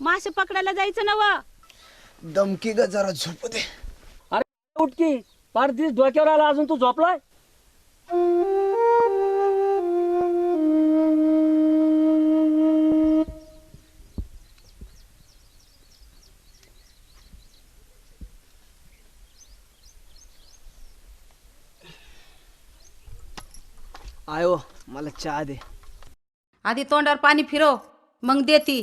मासे पकडायला जायचं ना व. दमकी ग जरा झोपू दे. अरे उठकी पार दिस डोक्यावर आला अजून तू झोपलाय. आयो मला चहा दे. आधी तोंडावर पाणी फिरव मग देती.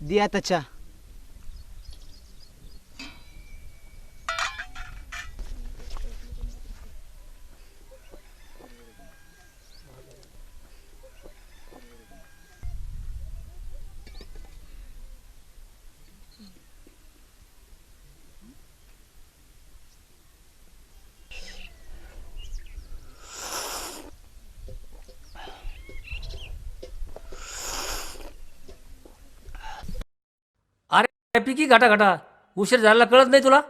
दे आता चहा. पिकी घाटा घाटा उशीर झाला कळत नाही तुला.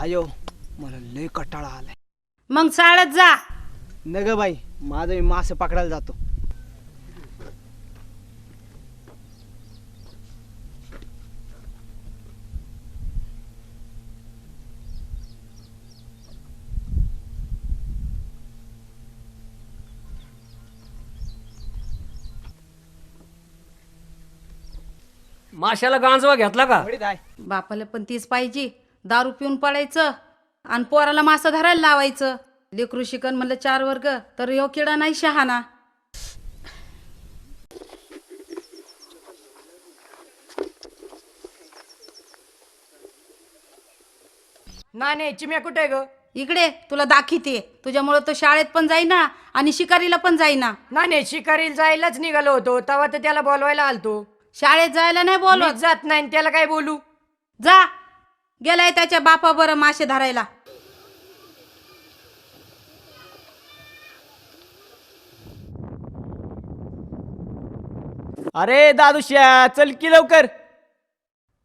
आयो मला लय कटाळा आलाय. मग शाळेत जा. न ग बाई माझं मी मासे पकडायला जातो. माशाला गांजवा घेतला का. बापाला पण तीच पाहिजे. दारू पिऊन पडायचं आणि पोराला मासा धरायला लावायचं. लेकरू शिकन म्हणलं 4 वर्ग तर ह्यो किडा नाही शहाणा. नाणे चिम्या कुठे ग. इकडे तुला दाखिते. तुझ्यामुळे तो शाळेत पण जाईना आणि शिकारीला पण जाईना. नाणे शिकारीला जायलाच निघालो होतो तेव्हा तर त्याला बोलवायला आलतो. शाळेत जायला नाही बोलवत. मीच जात नाही त्याला काय बोलू. जा गेलाय त्याच्या बापा बरं मासे धरायला. अरे दादूश्या चल की लवकर.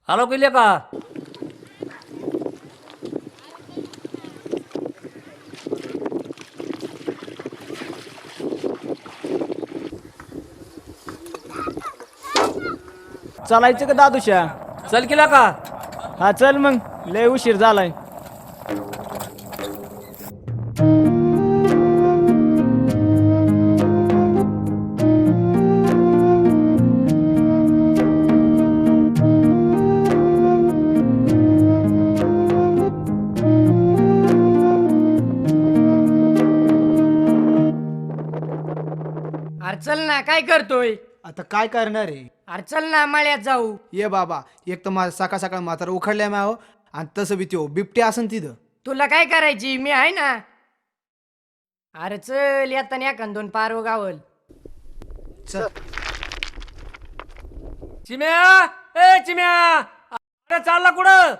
आलो गेले का. चालायचं का दादूश्या. चल केला का. हा चल मग लय उशीर झालाय. अरे चल ना काय करतोय. आता काय करणार आहे. अरे चल ना मळ्यात जाऊ. ये बाबा एक तर माझं सकाळ सकाळ म्हातारा उखडल्या माहो आणि तसं बी त्यो बिबटे असन तिथं. तुला काय करायची मी आहे ना. अरे चल येताना एखाद 2 पारव गावल. चल चिम्या ए चिम्या अरे चालला कुठं.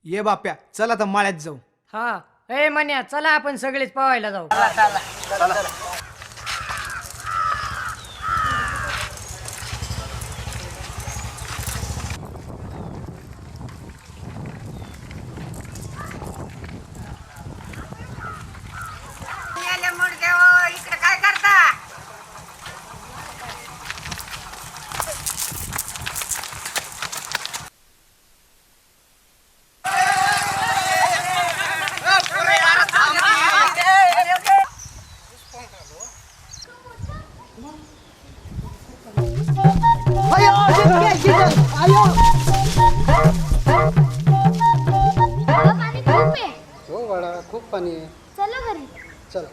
ये बाप्या चल आता माळ्यात जाऊ. हा ए मन्या चला आपण सगळेच पवायला जाऊ. काय करता. हो बाळा खूप पाणी आहे. चला घरी. चल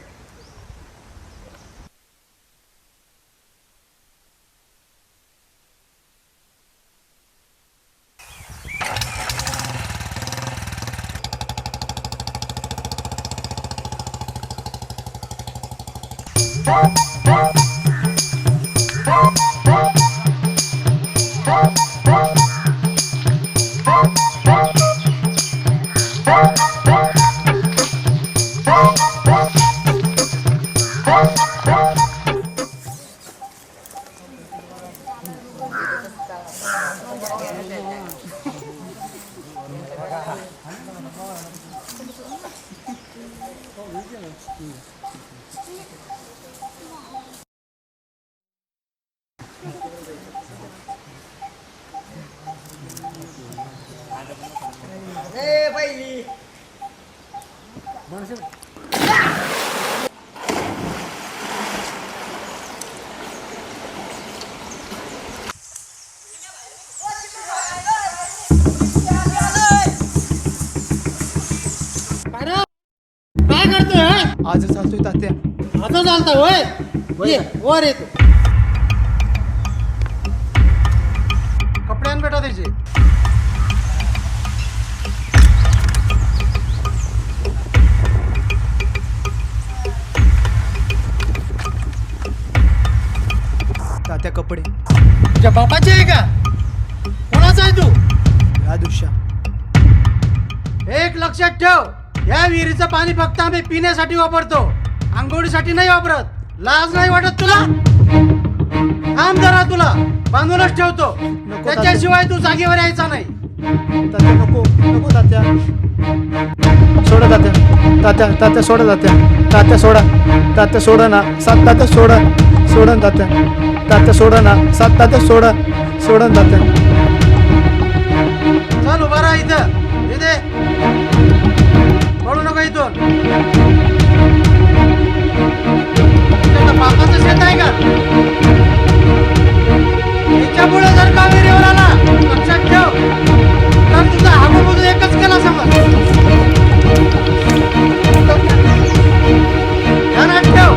काय करतोय आज चालतोय तात्या. आता चालता होय ये वर येतो कपड्यान बेटा त्याचे तात्या कपडे. तुझ्या बापाचे आहे का कोणाचा आहे तू दादूशा. एक लक्षात ठेव या विहिरीचं पाणी फक्त आम्ही पिण्यासाठी वापरतो आंघोळीसाठी नाही वापरत लाज नाही वाटत तुला थांब जरा तुला बांधूनच ठेवतो त्याच्याशिवाय तू जागेवर यायचा नाही तात्या नको नको तात्या. सोडा तात्या. तात्या तात्या सोडा तात्या. तात्या सोडा. तात्या सोडा ना. सात तात्या सोडा. सोडा ना तात्या. तात्या सोडा ना. सात तात्या सोडा. सोडा ना तात्या. चल उभा राहा इथं इथे पडू नका इथून तुझ्या बापाचं शेत आहे का याच्यापुढे जर का विहिरीवर आला लक्षात ठेव तर तुझा हागोमधून एकच केला समज ध्यानात ठेव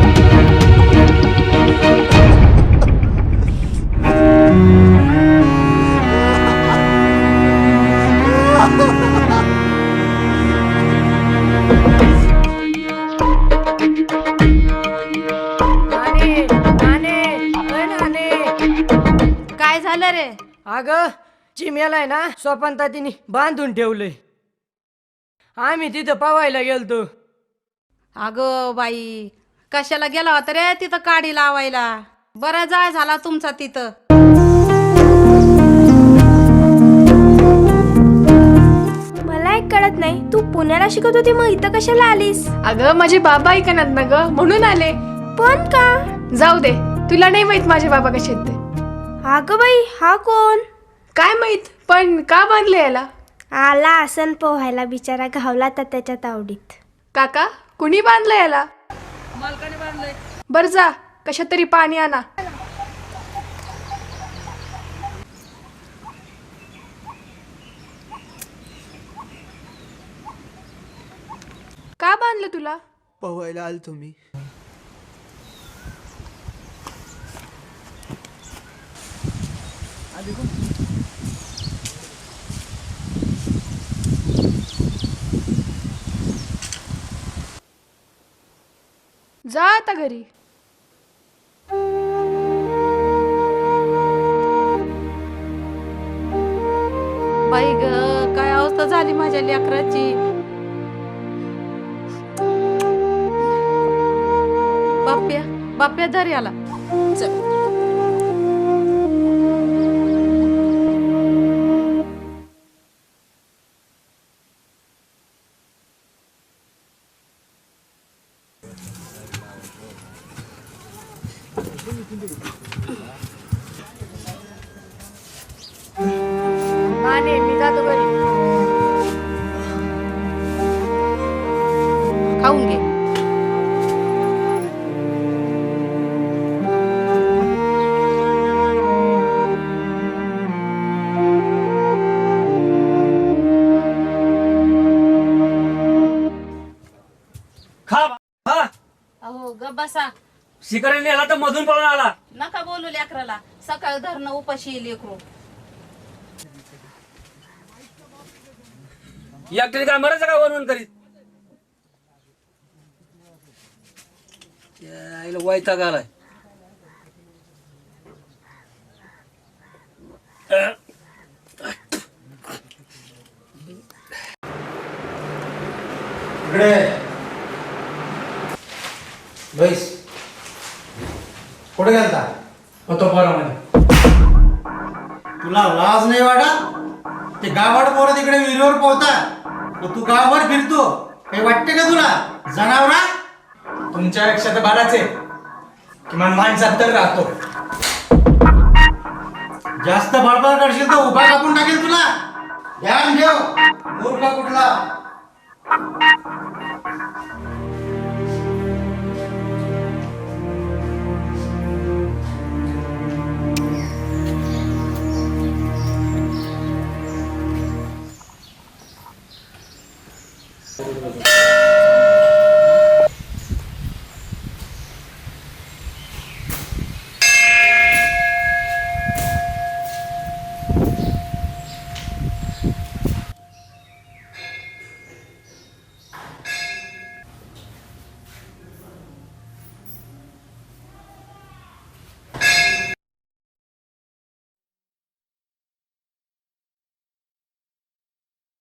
नाने, नाने, ओय नाने. काय झालं रे? अगं चिम्याला आहे ना स्वपन तिने बांधून ठेवलंय. आम्ही तिथं पवायला गेलतो. अगं बाई कशाला गेला होता रे तिथं काडी लावायला? बरा जाळ झाला तुमचा तिथं. मला एक कळत नाही तू पुण्याला शिकत होती मग इथं कशाला आलीस? अगं माझे बाबा ऐकणार ना ग म्हणून आले. पण का? जाऊ दे तुला नाही माहित माझे बाबा कसे आहेत ते. अगं बाई हा कोण? काय माहित पण का बांधले याला? आला आसन पोहायला बिचारा घावला तर त्याच्या तावडीत. काका कुणी बांधलं याला? बर जा कशात तरी पाणी आणा. का बांधलं तुला? पवायला आल तुम्ही. जा आता घरी. बाई ग काय अवस्था झाली माझ्या लेकराची. बाप्या बाप्या धर याला. चल नाने मी जातो घरी. खाऊन घे. खा खा अहो ग बसा. शिकारीने नेला तर मधून पळून आला. नका बोलू लेकराला. सकाळ धरणं उपाशी लेकरू. एकट्याने काय मरायचं काय वरून करीत त्या आईला वैताग आलाय. इकडे बैस. कुठे गेलता? होतो पोरामध्ये. तुला लाज नाही वाटत? ते गावाड पोरं तिकडे विहिरीवर पोहतात, तू गावावर फिरतो. काही वाटते का तुला जनावरा? तुमच्यापेक्षा तर बाळाचे किमान माणसात तर राहतो. जास्त बडबड करशील तर उभा कापून टाकेल तुला. ध्यान ठेव मूर्ख कुठला.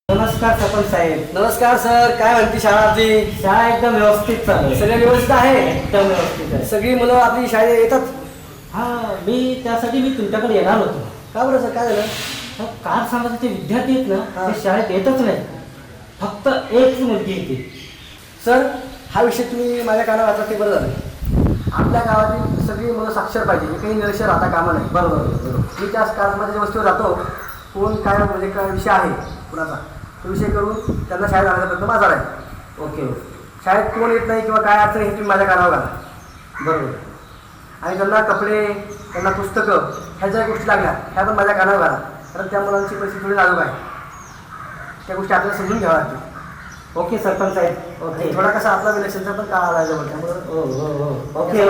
नमस्कार सरपंच साहेब. नमस्कार सर. काय म्हणते शाळा आपली? शाळा एकदम व्यवस्थित चालू आहे. सगळं व्यवस्थित आहे? एकदम व्यवस्थित आहे. सगळी मुलं आपली शाळेत येतात? हा, त्यासाठी मी तुमच्याकडे येणार होतो. का बरं सर, काय झालं? कार समाजाचे विद्यार्थी आहेत ना, ते शाळेत येतच नाही. फक्त एक मुलगी येते. सर, हा विषय तुम्ही माझ्या कानावर वाचला ते बरं झालं. आपल्या गावातील सगळी मुलं साक्षर पाहिजे, हे काही निरक्षर राहता कामा नाही. बरोबर. मी त्या कार समाजाच्या वस्तीवर जातो. कोण काय म्हणजे काय विषय आहे कुणाचा, तो विषय करून त्यांना शाळेत आणण्याचा प्रयत्न माझा आहे. ओके. शाळेत कोण येत नाही किंवा काय अडचण हे तुम्ही माझ्या कानावर घाला. बरोबर. आणि त्यांना कपडे, त्यांना पुस्तकं, ह्या ज्या गोष्टी लागल्या ह्या पण माझ्या कानावर घाला. कारण त्या मुलांची परिस्थिती थोडी नाजूक आहे. त्या गोष्टी आपल्याला समजून घ्याव्या लागतील. ओके सरपंच साहेब. ओके. थोडा कसा आपला इलेक्शनचा पण काळ आला जवळ, त्यामुळे ओके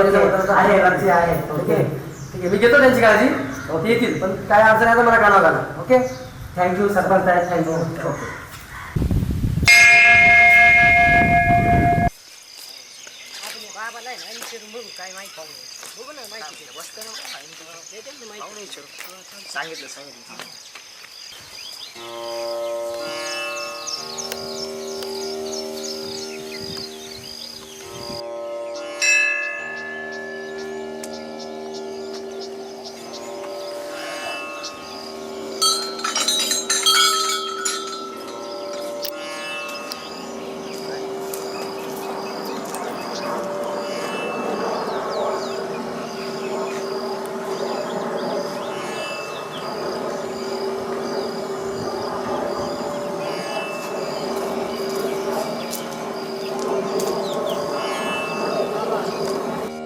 आहे रात्री आहे. ओके ठीक आहे, मी घेतो त्यांची काळजी. ओके, येतील. पण काय अडचण आहे तर मला कानावर घाला. ओके. थँक्यू सरपंच साहेब. थँक्यू. ओके.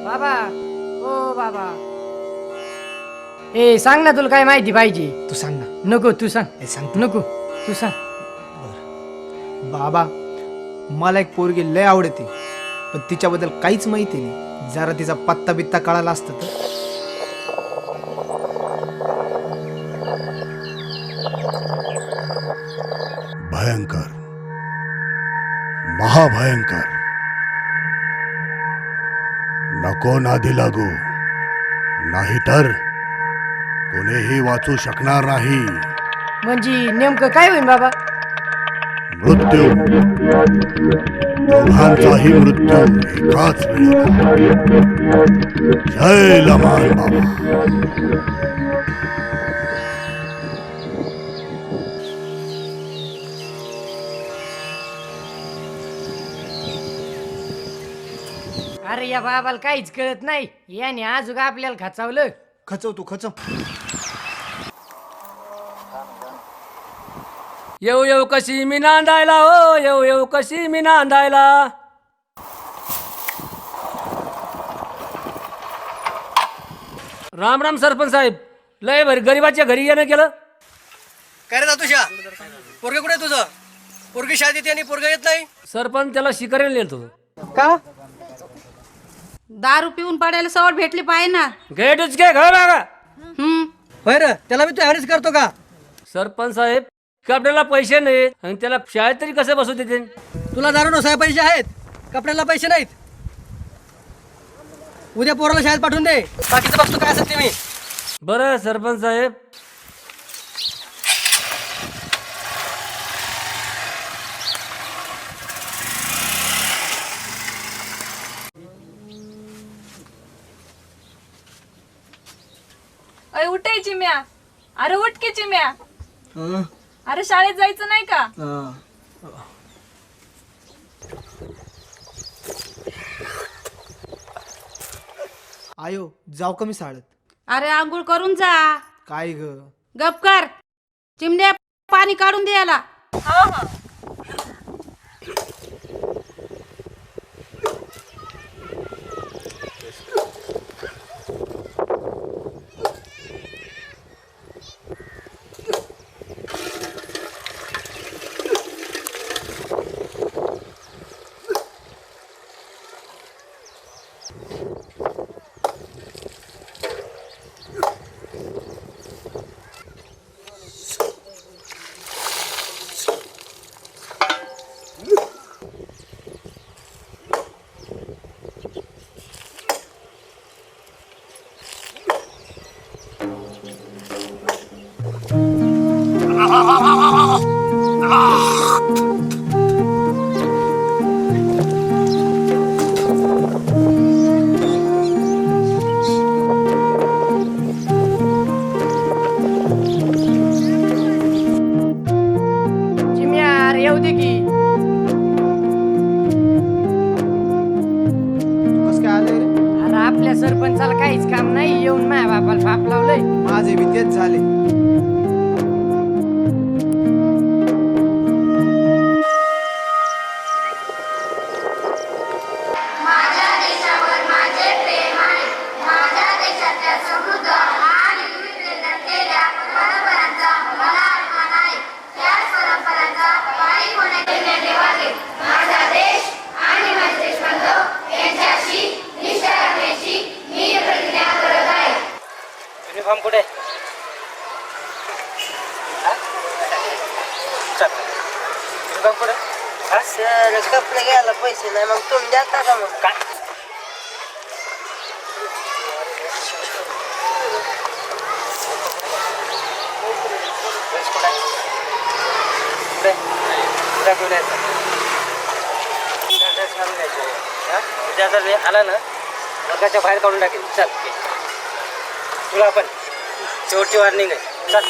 बाबा, ओ बाबा, ए सांग ना, तुला काय माहिती पाहिजे? तू सांग ना. नको, तू सांग. सांगतो. नको, तू सांग. बाबा, मला एक पोरगी लय आवडते, पण तिच्याबद्दल काहीच माहिती नाही. जरा तिचा पत्ता बित्ता कळाला असतं तर. भयंकर, महाभयंकर. नको नादी लागू, नाहीतर कोणीही वाचू शकणार नाही. म्हणजे नेमकं काय होईल बाबा? मृत्यू, दोघांचाही मृत्यू एकाच वेळेला. जय लमान बाबा. अरे या बाबाला काहीच कळत नाही. याने आजूक आपल्याला खचावलं. खचव तू, खचव. येऊ येऊ कशी मी नांदायला, हो येऊ येऊ कशी मी नांदायला. राम राम सरपंच साहेब. लय भर गरीबाच्या घरी येणं केलं. काय रे दातुशा, पोरगे कुठे तुझं? पोरगी शाळेत येते आणि पोरगा येत नाही. सरपंच त्याला शिकायला नेलं. का? दारू पिऊन पडायला सवड भेटली पाहिजे ना. गेटच घे घर बघा. होय रे, त्याला मी तू ॲव्हरेज करतो का? सरपंच साहेब, कपड्याला पैसे नाहीत आणि त्याला शाळेत तरी कसं बसू देते? तुला दारू नसाय पैसे आहेत, कपड्याला पैसे नाहीत. उद्या पोराला शाळेत पाठवून दे, बाकीचं बघतो काय असेल ते मी. बरं सरपंच साहेब. अय उठाय चिम्या. अरे उठ की चिम्या. हं? अरे शाळेत जायचं नाही का? हं. आयो जाऊ का मी शाळेत? अरे आंघोळ करून जा. काय ग? गप कर. चिमण्या पाणी काढून दे याला. चिम्या अरे येऊ दे की. तू कस काय आलंय रे? अरे आपल्या सरपंचाला काहीच काम नाही, येऊन माझ्या बापाला फाप लावलंय. माझे बी तेच झाले. युनिफॉर्म कुठे? युनिफॉर्म कुठे? सर कपडे घ्यायला पैसे नाही, मग तुम्ही देता का? मग काय? आला ना वर्गाच्या बाहेर काढून टाकेल. चल तुला पण शेवटची वॉर्निंग आहे. चल.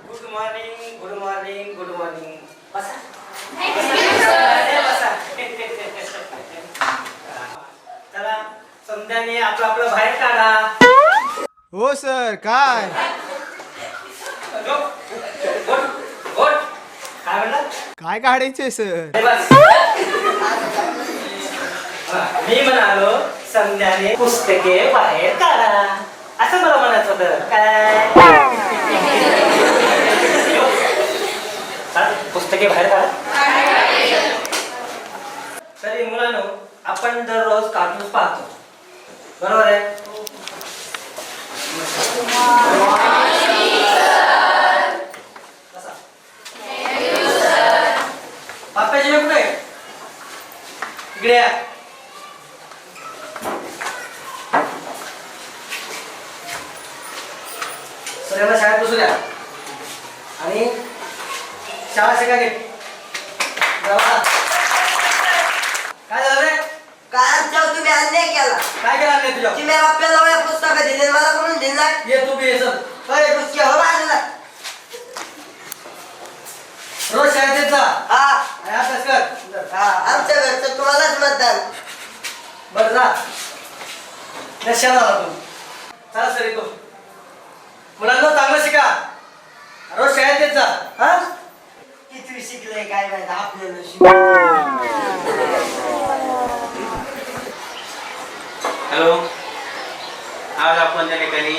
Good morning, good morning, good morning. बसा. बसा. चला समजाने आपलं आपलं बाहेर काढा. हो सर काय? काय म्हणलं? काय काढायचे सर? मी म्हणालो समजाने पुस्तके बाहेर काढा असं मला म्हणायचं होतं. काय पुस्तके बाहेर काढा. तरी मुलांनो आपण दररोज कार्टून पाहतो, बरोबर आहे? पाप्पाजी कुठे आहे? इकडे या. सगळ्यांना शाळेत बसू द्या आणि शाळा शिका घे. काय झालं रे? काय तुम्ही अन्याय केला. काय केलं नाही तुझ्या? चिम्या आपल्याला पुस्तकं दिले, मला म्हणून दिला. ये तू बी ये सर. रोज शाळेत येत जा आणि अभ्यास कर. आमच्या घरचं तुम्हालाच मतदान. बरं जा. लक्षात आला तू. चला सर येतो. मुलांना चांगलं शिका, रोज शाळेत येत जा. हा किती शिकलंय काय माहिती आपल्याला. हॅलो, आज आपण त्या ठिकाणी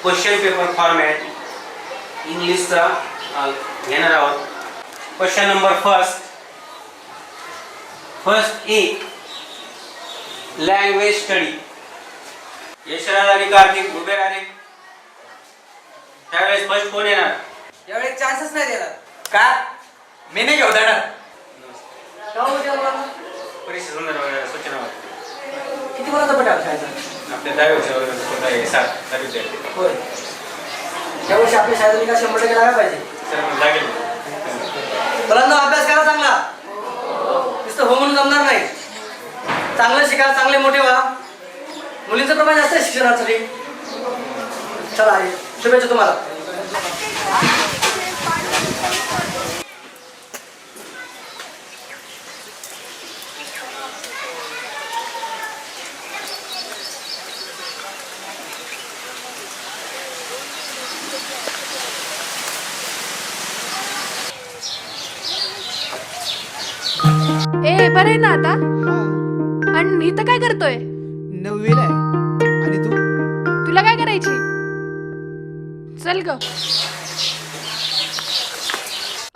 क्वेश्चन पेपर फॉर्मॅट इंग्लिशचा घेणार आहोत. Question number first a language study. Yashraj आणि कार्तिक उभे राहिले. त्यावेळेस फर्स्ट कोण येणार? यावेळेस चान्सच नाही देणार. का? मी नाही घेऊ देणार. परीक्षा संदर्भात सूचना होती. किती पर्यंत पटाल शाळेचा? आपल्या 10वी होय. यावर्षी आपल्या शाळेत निकाल 100% लागायला पाहिजे. लागेल. मुलांना अभ्यास करा चांगला. नुसतं हो म्हणून जमणार नाही. चांगलं शिका, चांगले मोठे व्हा. मुलींचं प्रमाण जास्त आहे शिक्षणासाठी. चला आई, शुभेच्छा तुम्हाला. ए बरं आहे ना आता? आणि इथं काय करतोय? 9वीला आहे. आणि तू? तुला काय करायची? चल ग.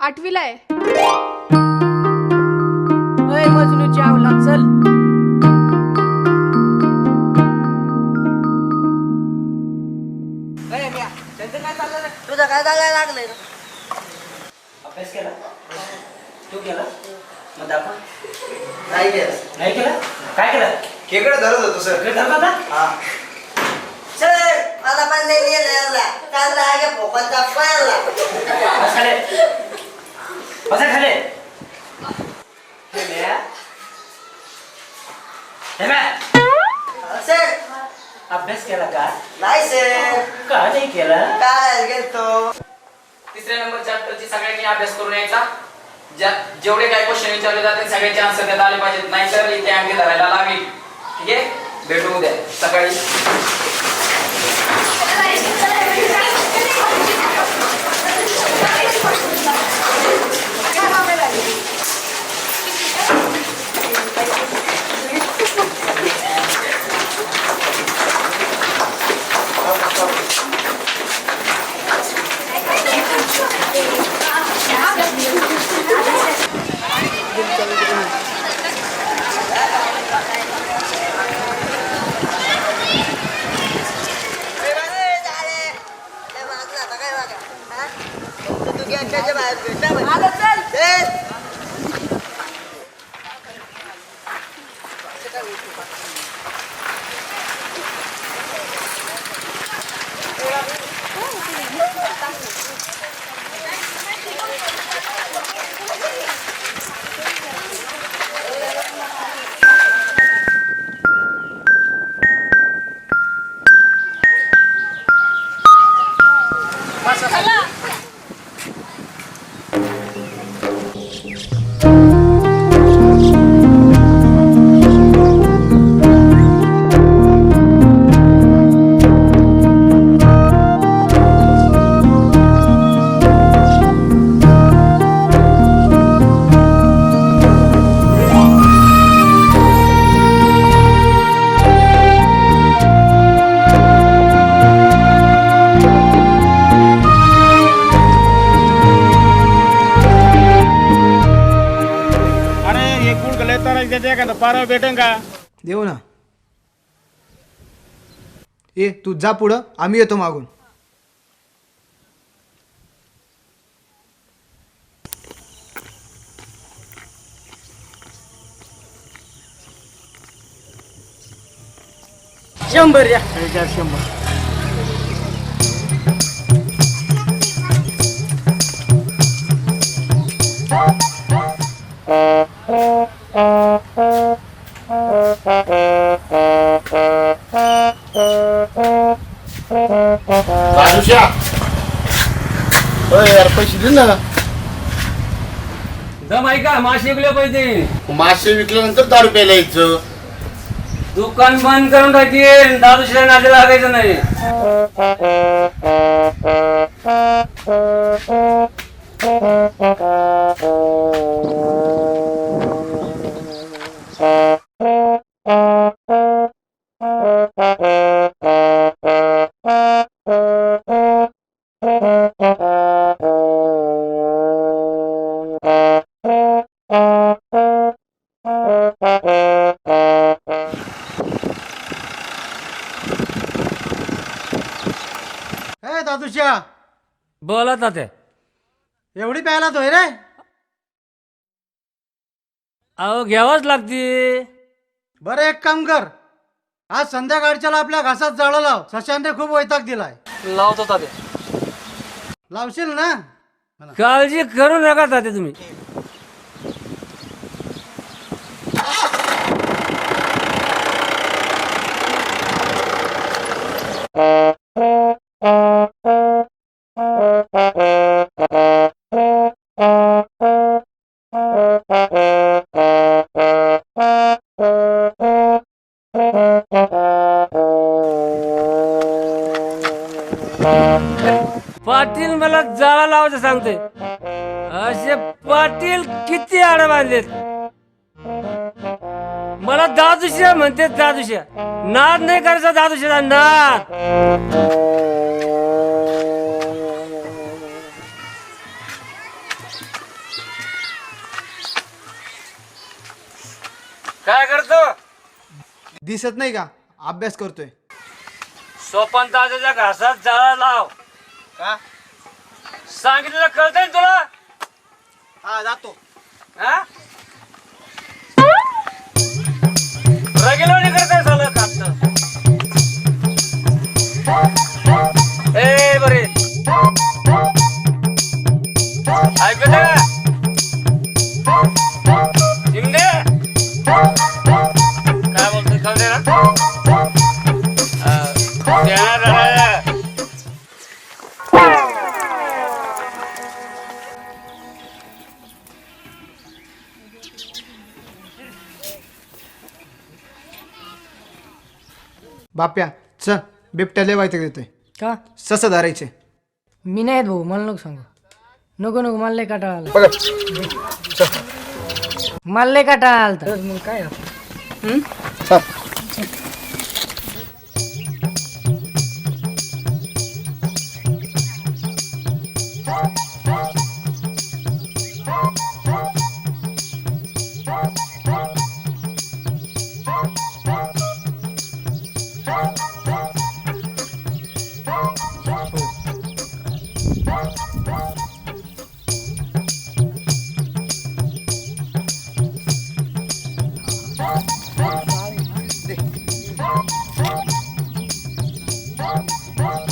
8वीला आहे. ओय मजनूची आवलाद चल. तुझं काय चालायला लागलंय? अभ्यास केला? तू केला? मग दाखव. नाही केला. नाही केला? काय केलं? केकडे धरत होतो सर. केकडे धरत होता? हा. सर मला पण नाही गेला. चांगला आहे फोकाचा पायला. बस खाली. बसा खाली. सर अभ्यास केला का? नाही सर. का नाही केला? काय गेलतो. 3ऱ्या नंबर चॅप्टरची सगळ्यांनी अभ्यास करून यायचा. जेवढे काही क्वेश्चन विचारले जाते सगळ्यांचे आन्सर देता आले पाहिजेत, नाहीतर इथे अंगी धरायला लागेल. ठीक आहे, भेटू उद्या सकाळी. पारा भेटेन का? देऊ ना. ए तू जा पुढं, आम्ही येतो मागून. शंभर या. 100. यार पैसे दे ना. दम आहे का? मासे विकले पाहिजे. मासे विकल्यानंतर 10 रुपये यायचं. दुकान बंद करून टाकीन. दारूशिवाय नादी लागायचं नाही. दादूशा बोला तात्या. एवढी प्यायला होय रे? अहो घ्यावंच लागते. बरं एक काम कर, आज संध्याकाळच्याला आपल्या घासात जाळं लाव. सशांने खूप वैताग दिलाय. लावतो तात्या. लावशील ना? काळजी करू नका तात्या तुम्ही. पाटील मला जाळा लावायचं सांगते. असे पाटील किती आडे बांधलेत. मला दादूशिया म्हणते, दादूशिया. नाद नाही करायचा दादूशिया, नाद. काय करतो? दिसत नाही का? अभ्यास करतोय. सोपन दादाच्या घासात जाळा लाव. का? सांगितलं कळतंय तुला? हा जातो. हा? रगेलोणी करताय झालं कापत. ए बरे ऐकत का? शिंदे काय बोलतोय कळतंय ना? देणार राहिलं. बाप्या चल, बिबट्या लय वैताग देतोय. का? सस धरायचे. मी नाही भाऊ, मला नको सांगू. नको नको, मला लय काटाळा आला. मला लय काटाळा आला तर मग काय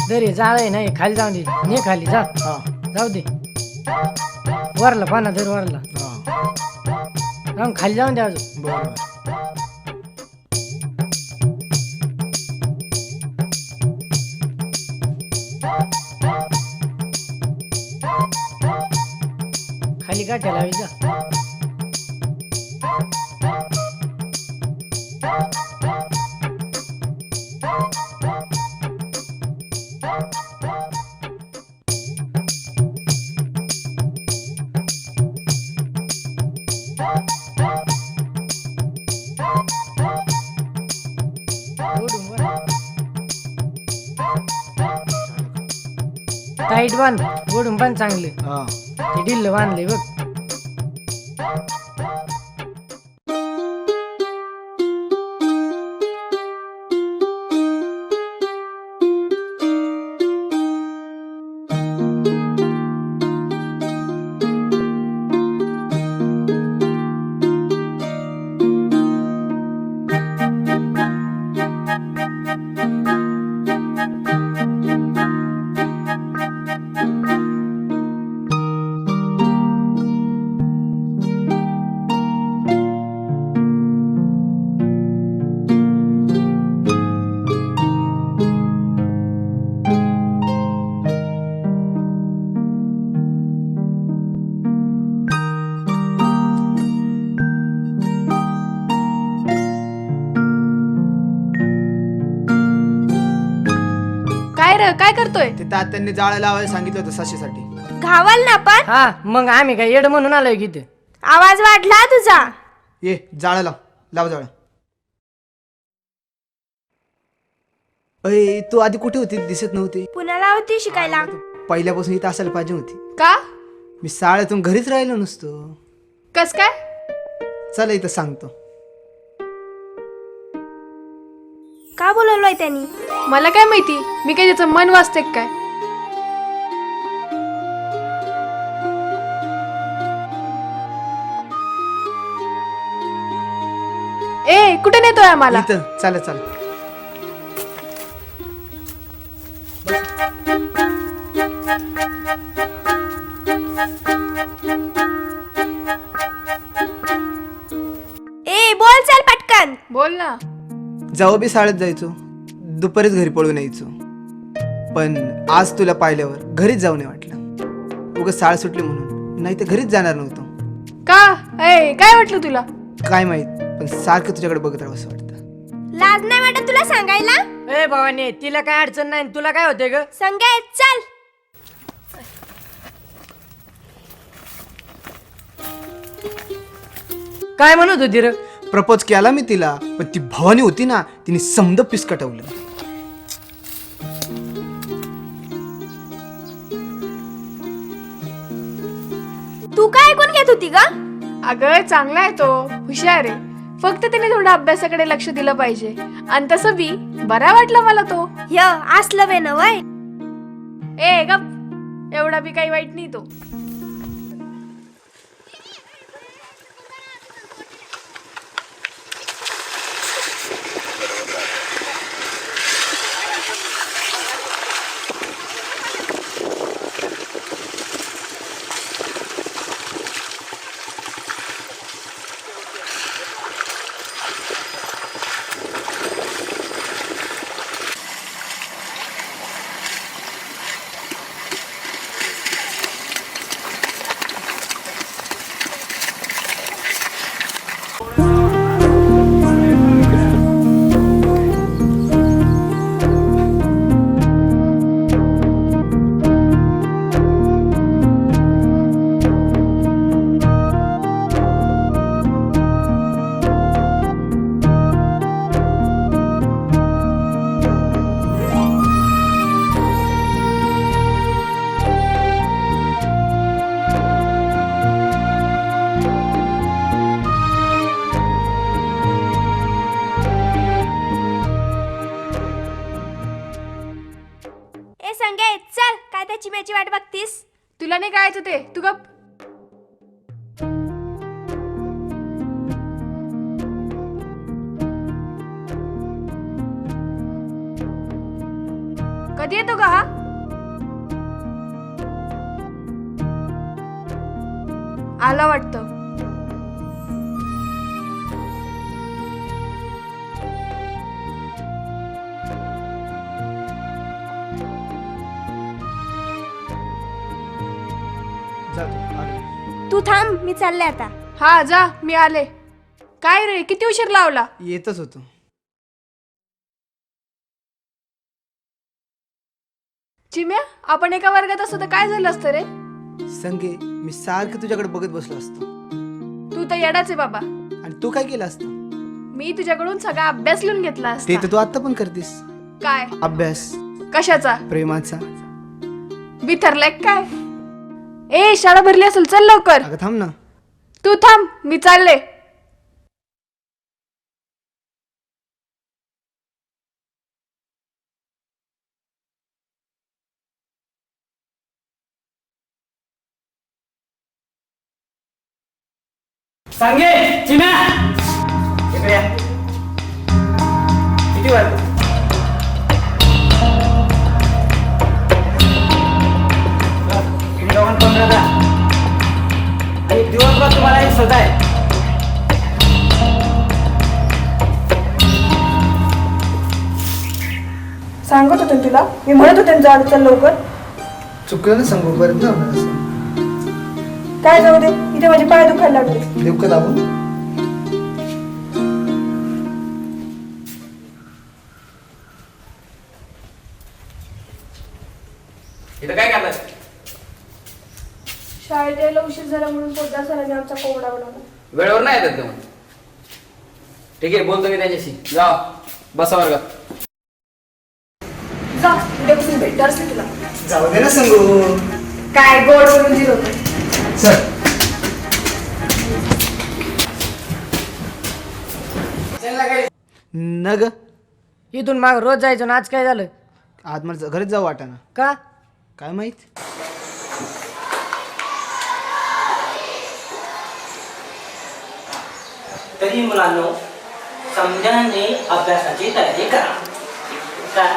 दरे जाळ आहे नाही, खाली जाऊन दे. ने खाली जा. हा जाऊ दे. वरला पाना दर वरला हा जाऊन खाली जाऊन दे अजून. बरोबर. खाली काठ्या लावी जा. टाईट बांध, ओढून पण चांगले. हा ते ढिल्ल बांधले बघ. काय करतोय? ते तात्यांनी जाळं लावायला सांगितलं होतं सशीसाठी. घावाल ना पण. हा मग आम्ही काय येड म्हणून आलोय की ते. आवाज वाढला तुझा. ये जाळं लाव, लाव जाळं. अय तू आधी कुठे होती? दिसत नव्हती. पुण्याला होती शिकायला. पहिल्यापासून इथं असायला पाहिजे होती. का? मी शाळेतून घरीच राहिलो नसतो. कस काय? चला इथं सांगतो. का बोलवलंय त्यांनी? मला काय माहिती, मी काय त्याचं मन वाचते काय? कुठे नेतोय आम्हाला? इथं चालेल चालेल. ए बोल चल पटकन. बोल ना. जेव्हा बी शाळेत जायचो दुपारीच घरी पळून यायचो, पण आज तुला पाहिल्यावर घरीच जाऊ नाही वाटलं. उगाच शाळा सुटली म्हणून, नाही तर घरीच जाणार नव्हतो. का? ए काय वाटलं तुला? काय माहित, पण सारखं तुझ्याकडे बघत राहावं असं वाटतं. लाज नाही वाटत तुला सांगायला? ए भवानी, तिला काय अडचण नाही, तुला काय होते ग? संगे चल. काय म्हणत होती र? प्रपोज केला मी तिला, पण ती भवानी होती ना, तिने समद पिसकटवलं. तू काय ऐकून घेत होती ग? अगं चांगला आहे तो, हुशार आहे. फक्त त्याने थोडं अभ्यासाकडे लक्ष दिलं पाहिजे. आणि तसं बी बरा वाटला मला तो. य असलं वे न वय. ए गप, एवढा बी काही वाईट नाही तो. ए संगे चल, काय त्या चिम्याची वाट बघतीस? तुला नाही काय ते, तू गप. कधी येतो का हा? आला वाटतं. तू थांब, मी चालले आता. हा जा, मी आले. काय रे, किती उशीर लावला? येतच होतो. चिम्या, आपण एका वर्गात असतो तर काय झालं असतं रे? संगे, मी सारखं तुझ्याकडे बघत बसलो असतो. तू तर येडाच आहे बाबा. आणि तू काय केलं असतं? मी तुझ्याकडून सगळा अभ्यास लिहून घेतला ते असता. तर तू आता पण करतीस. काय अभ्यास कशाचा? प्रेमाचा. बिथरलाय काय? ए शाळा भरली असेल, चल लवकर. अगं थांब ना. तू थांब, मी चालले. सांगे चिम्या, इकडे या. किती वाजले? आणि दिवसभर तुम्हाला एक सजा आहे. सांगत होते तुला, मी म्हणत होते जा चल लवकर. चुकलं ना सांगू, परत ना होणार असं. काय जाऊ दे, इथे माझे पाय दुखायला लागले. देऊ का दाबून? इथं काय करताय? शाळेत यायला उशीर झाला म्हणून पोद्दार सरांनी आमचा कोंबडा बनवला. वेळेवर नाही येतात तुम्ही. ठीक आहे, बोलतो मी त्याच्याशी. जा बसा वर्गात. जा, उद्या बसून भेट असते तुला. जाऊ दे ना सांगू. काय गोड बोलून दिलं होतं. सर न ग, इथून माग रोज जायचो ना, आज काय झालं? आज मला घरीच जाऊ वाटाना. का? काय माहित. तरी मुलांनो, समजाने अभ्यासाची तयारी करा. काय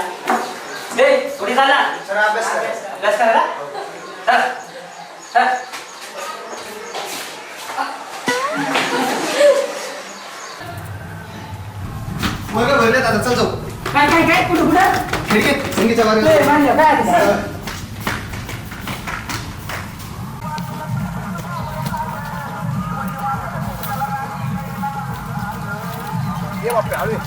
हे कुठे चालला? अभ्यास करायला. चल, चल. मग भरले दादा चल जाऊ. काय काय काय कुठं कुठं खिडकीत संगीच्या लय मार्गावर. मान्य, काय आता काय? ये बापरे हळू ये.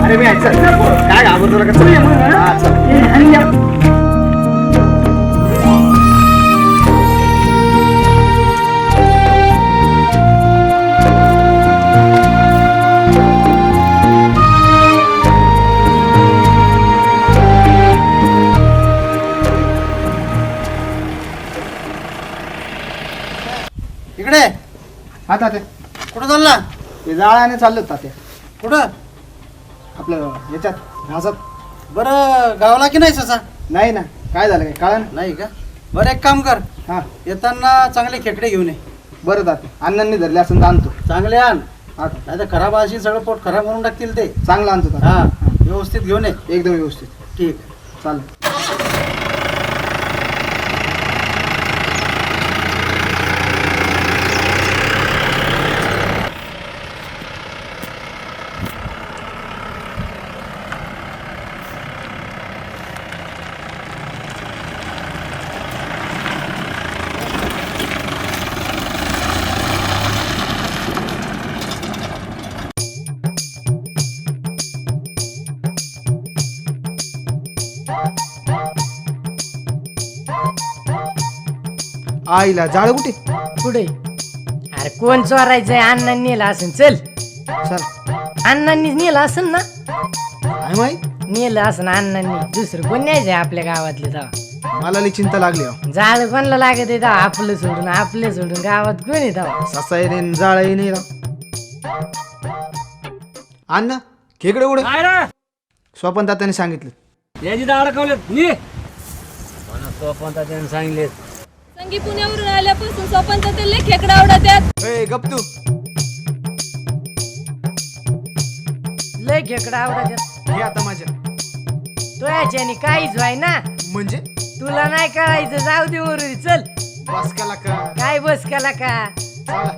अरे मी चल काय घाबरतो का? चल. हा, चल. इकडे हा तात्या कुठं चालला? ते जाळ्याने चाललो तात्या कुठं? आपलं याच्यात घासात. बरं गावला की नाही ससा? नाही ना काय झालं काय कळा ना. नाही का? बरं एक काम कर, हा येताना चांगले खेकडे घेऊन ये. बरं तात्या अण्णांनी धरले असं आणतो. चांगले आण, हा नाही तर खराब अशी सगळं पोट खराब म्हणून टाकतील ते. चांगलं आणतो तात्या. हा व्यवस्थित घेऊन ये. एकदम व्यवस्थित. ठीक. चालेल. आईला जाळ कुठे? कुठे? अरे कोण चोरायचंय? अण्णांनी नेलं असेल. चल चल. अण्णांनीच नेलं असेल ना. काय माहित? नेलं असं अण्णांनी. दुसरं कोण न्यायचंय आपल्या गावातले तेव्हा? मला लई चिंता लागली हो. जाळ कोणाला लागत आहे तेव्हा? आपलं सोडून गावात कोण आहे तेव्हा? ससाई नाही जाळही नाही राव. अण्णा खेकडे उडे काय रे स्वपन तात्याने सांगितलं. याची दाड अडकवलेत नी मला स्वपन तात्याने सांगितले. संगी पुण्यावरून आल्यापासून स्वपन तात्याला खेकडा आवडतात. ए गप तू. लय खेकडा आवडत. हे आता माझ्या तो याच्याने काहीच व्हाय ना. म्हणजे तुला नाही कळायचं. जाऊ दे उरुळी. चल. बस केला का? काय बस केला का? चला.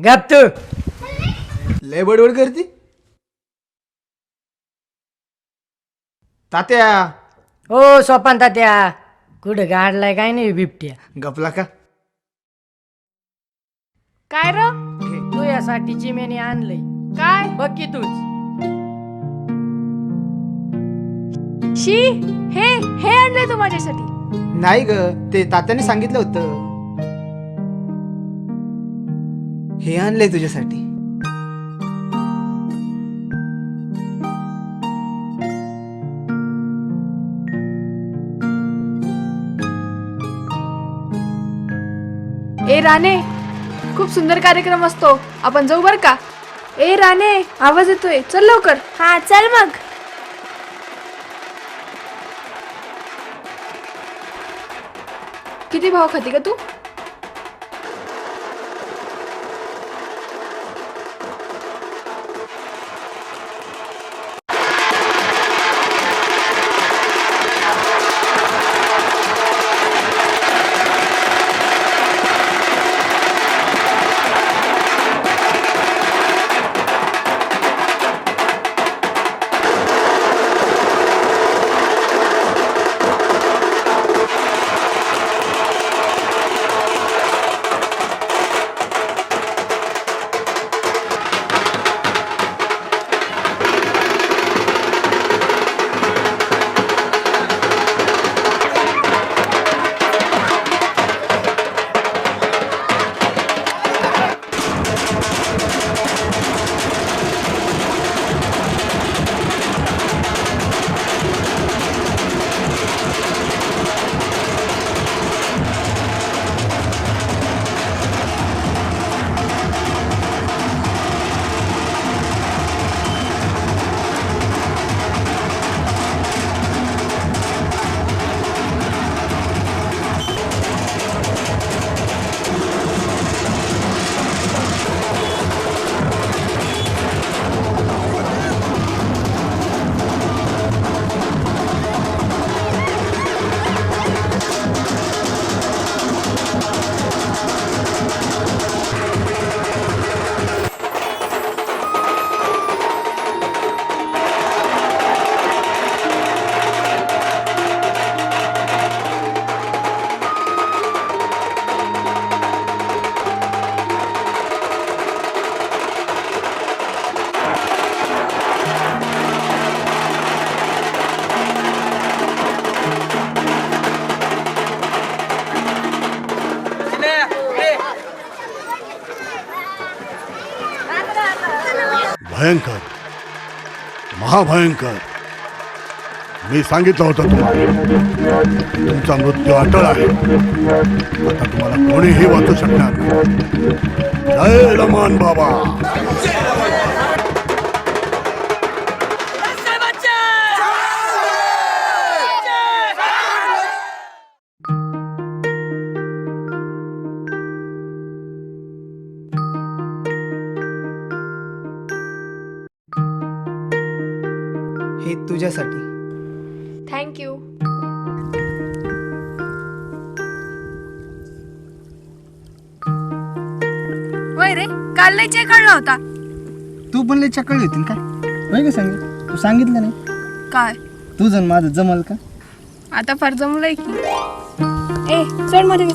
गप तू. लय बडबड करती तात्या. ओ सोपान तात्या कुठं गाडलाय काय नाही बिबट्या. गपला का? काय र? तू यासाठी चिमेने आणलंय. काय? बघ की तूच. शी, हे आणलंय तू माझ्यासाठी? नाही ग ते तात्याने सांगितलं होतं. हे आणलंय तुझ्यासाठी. ए राणे, खूप सुंदर कार्यक्रम असतो, आपण जाऊ बर का? ए राणे, आवाज येतोय, चल लवकर. हा चल मग. किती भाव खाती का तू? भयंकर, महाभयंकर. मी सांगितलं होतं तुम्हाला, तुमचा मृत्यू अटळ आहे. आता तुम्हाला कोणीही वाचू शकणार नाही. जय लमान बाबा. हे तुझ्यासाठी. थँक्यू. वय रे, काल लय चेक काढला होता. तू पण लय चक्कर येतील काय? होय का सांग, तू सांगितलं नाही. काय तुझं आणि माझं जमल का? आता फार जमलंय की. ए चढ मध्ये मी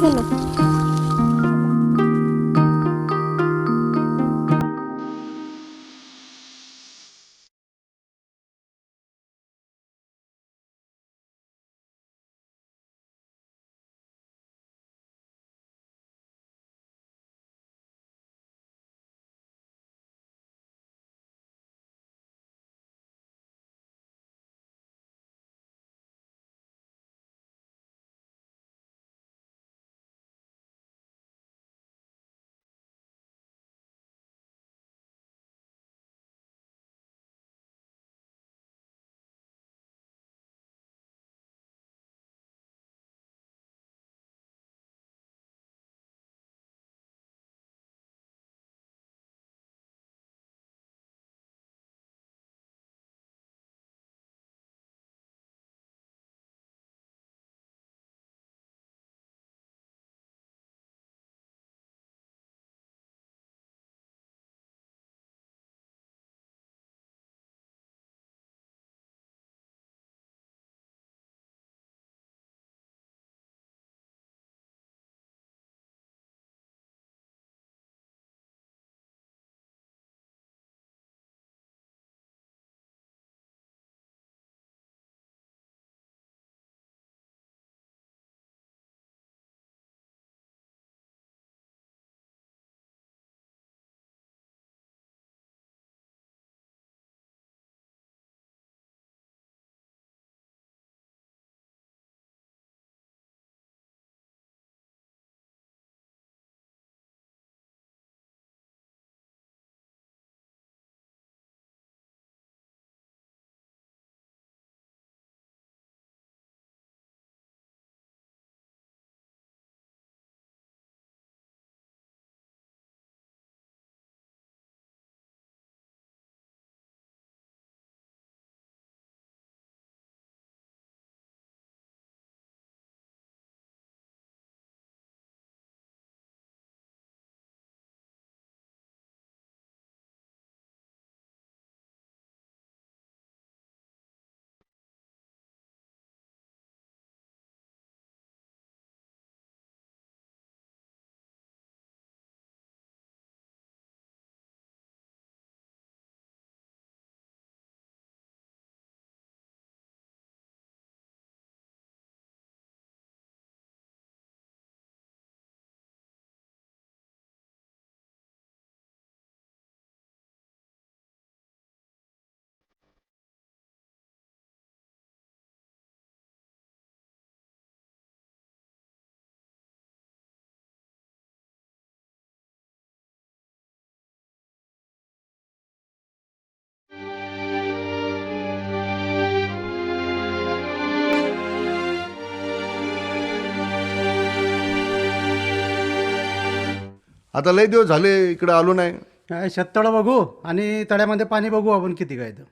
आता लय दिवस झाले इकडे आलो नाही. काय शेततळं बघू आणि तळ्यामध्ये पाणी बघू आपण किती काय तर.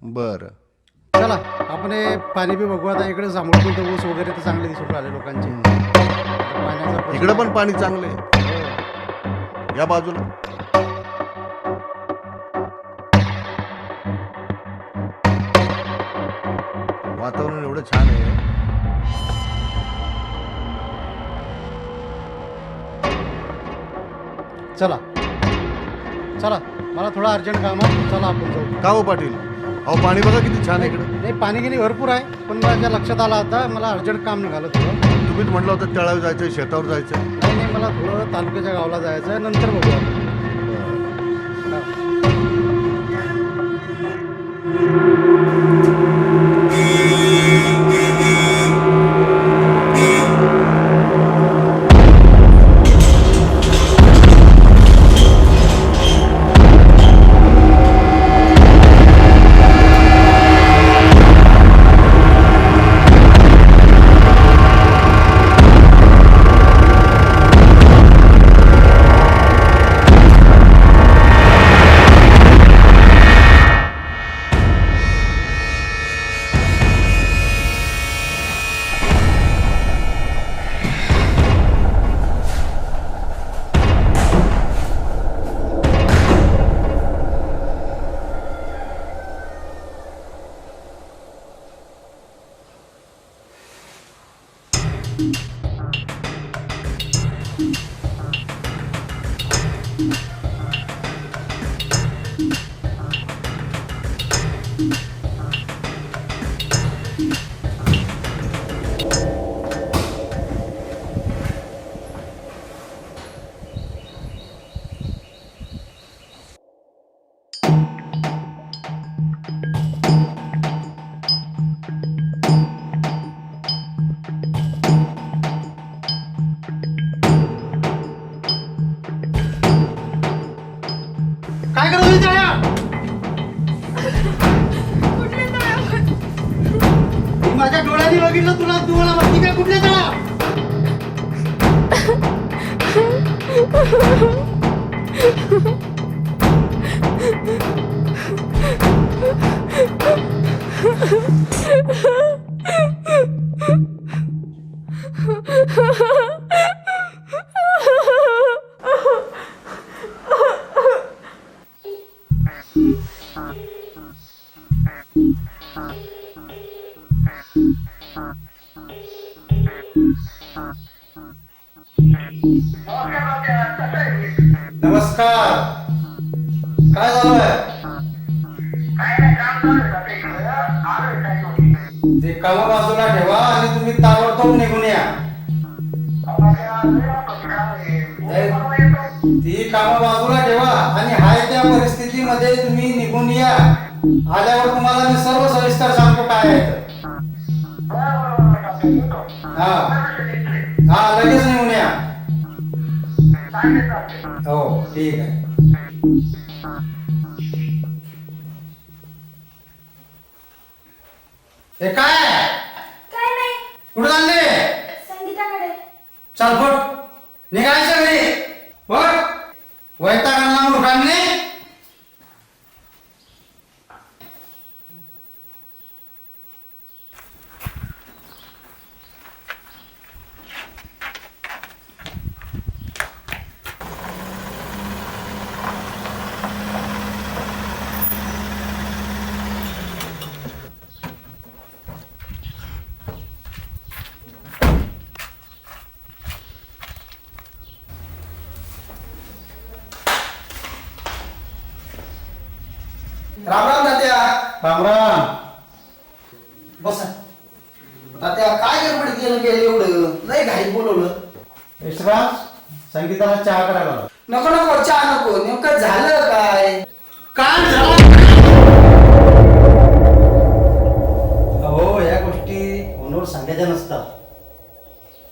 बरं. चला आपण हे पाणी बी बघू. आता इकडे जांभळा पण ऊस वगैरे तर चांगले दिसून राहिले लोकांचे. पाण्याचा प्रश्न- इकडे पण पाणी चांगलं आहे. या बाजूला वातावरण एवढं छान आहे. चला चला मला थोडं अर्जंट काम आहे. चला आपण जाऊ. का हो पाटील? अहो पाणी बघा किती छान आहे इकडे. नाही पाणी गिनी भरपूर आहे पण माझ्या लक्षात आला होता मला अर्जंट काम निघालं थोडं. तुम्हीच म्हटलं होतं तळावर जायचं, शेतावर जायचं. नाही नाही मला थोडं तालुक्याच्या गावाला जायचं आहे. नंतर बघू आपण. काय करत होती तळ्या? माझ्या डोळ्यांनी बघितलं तुला. तू मला माहिती काय कुठल्या तळा? नमस्कार. काय चालू आहे? ते काम बाजूला ठेवा आणि तुम्ही ताबडतोब निघून या. ती काम बाजूला ठेवा आणि हाय त्या परिस्थितीमध्ये तुम्ही निघून या. आल्यावर तुम्हाला मी सर्व सविस्तर सांगतो काय आहे ते. हा हा लगेच निघून या. हो ठीक आहे. हे काय काय नाही. कुठं चालले? संगीताकडे. चल फट निघायचं घरी. फट वैतागांना मूर्खांनी. राम राम तात्या. राम राम. बस तात्या. काय गडबड केलं गेलं एवढं? नाही घाई बोलवलं. यशराज संगीताला चहा करायला लाव. नको नको चहा नको. नेमकं झालं काय? काय झालं? अहो या गोष्टी फोनवर सांगायच्या नसतात.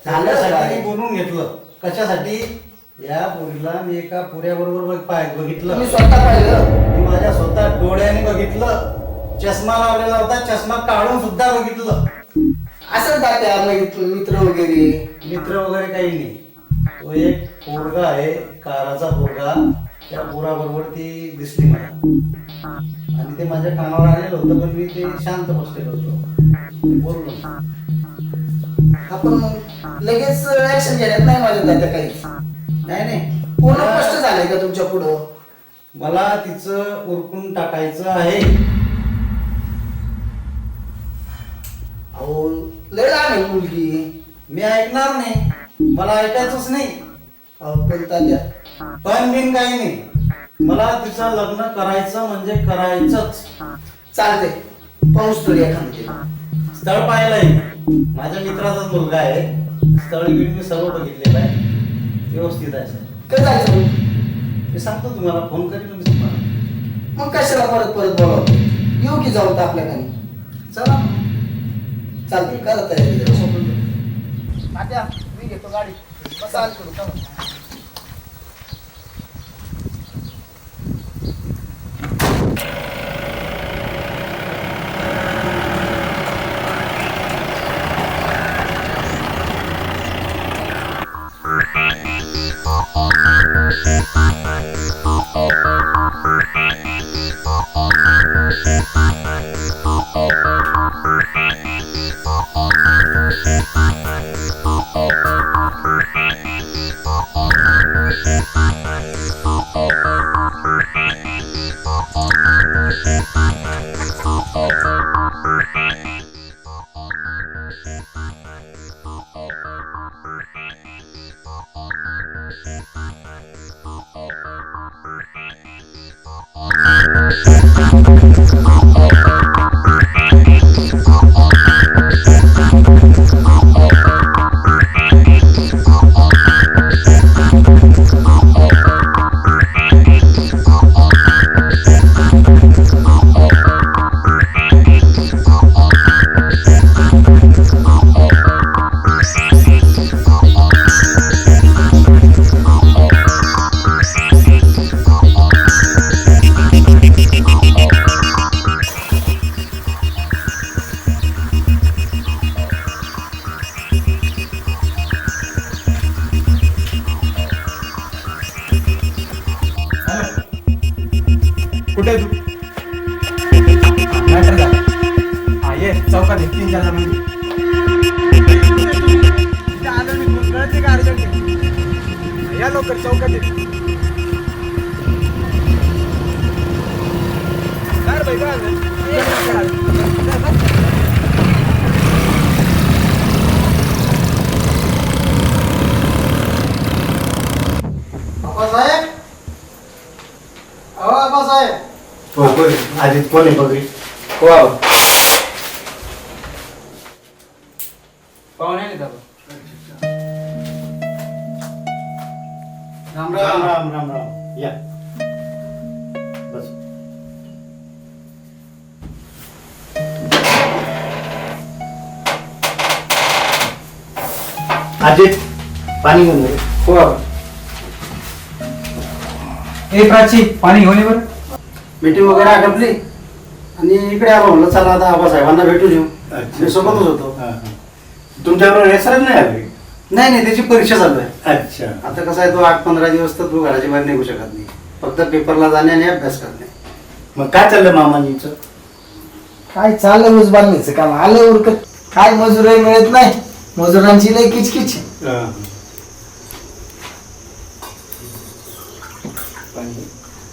झाल्यासाठी बोलून घेतलं. कशासाठी? या पोरीला मी एका पुऱ्याबरोबर बघितलं. मी स्वतः पाहिलं. मी माझ्या स्वतः डोळ्याने बघितलं. चष्मा लावलेला होता. चष्मा काढून सुद्धा बघितलं. असं तात्या मित्र वगैरे काही नाही. तो एक पोरगा आहे, काराचा पोरगा. त्या पोराबरोबर ती दिसली मला आणि ते माझ्या कानावर आलेलं होतं, पण मी ते शांत बसलेलो होतो, मी बोललो नाही. आपण लगेच ऍक्शन घेण्यात नाही माझ्या दादा काही. नाही पूर्ण स्पष्ट झालंय का तुमच्या पुढं? मला तिचं उरकून टाकायचं आहे. अहो लय लहान आहे मुलगी. मी ऐकणार नाही, मला ऐकायचंच नाही. अहो पण तात्या, पण बिन काही नाही, मला तिचं लग्न करायचं म्हणजे करायचंच. चालते पाऊस तरी एखादं. स्थळ पाहिलंय, माझ्या मित्राचाच मुलगा आहे. स्थळ मी सर्व बघितलेलं आहे, व्यवस्थित आहे सर. काय जायचं मग? मी सांगतो तुम्हाला, फोन करीन मी तुम्हाला. मग कशाला परत परत बोलावतो? येऊ की जाऊ आपल्याकडे. चला चालते करा तयारी. तात्या मी घेतो गाडी. बस आली करू चला. कुठे आहे तू? मॅटर झालं. हा ये चौकात आहे, 3-4 जण. या लवकर चौकात ये. काय रे बाई, काय झालं? आप्पासाहेब, अहो आप्पासाहेब. हो बरं, आधी कोण आहे बघ. हो आबा. पाहुणे आले का? राम राम राम. राम राम राम. या बस. अजित पाणी घेऊन ये. हो आबा. ए प्राची, पाणी घेऊन ये बरं. मीटिंग वगैरे आटपली आणि इकडे आलो, म्हणलं चला आता आबासाहेबांना भेटून येऊ. मी सोबतच होतो. तुमच्याबरोबर हेसरच नाही आली? नाही नाही, त्याची परीक्षा चालू आहे. अच्छा. आता कसं आहे, तो 8-15 दिवस तर तू घराच्या बाहेर निघू शकत नाही. फक्त पेपरला जाणे आणि अभ्यास करणे. मग काय चाललं मामाजीचं? काय चाललं ऊस बांधणीचं काम? आलं उरकत. काय मजुरही मिळत नाही, मजुरांची लय किचकिच.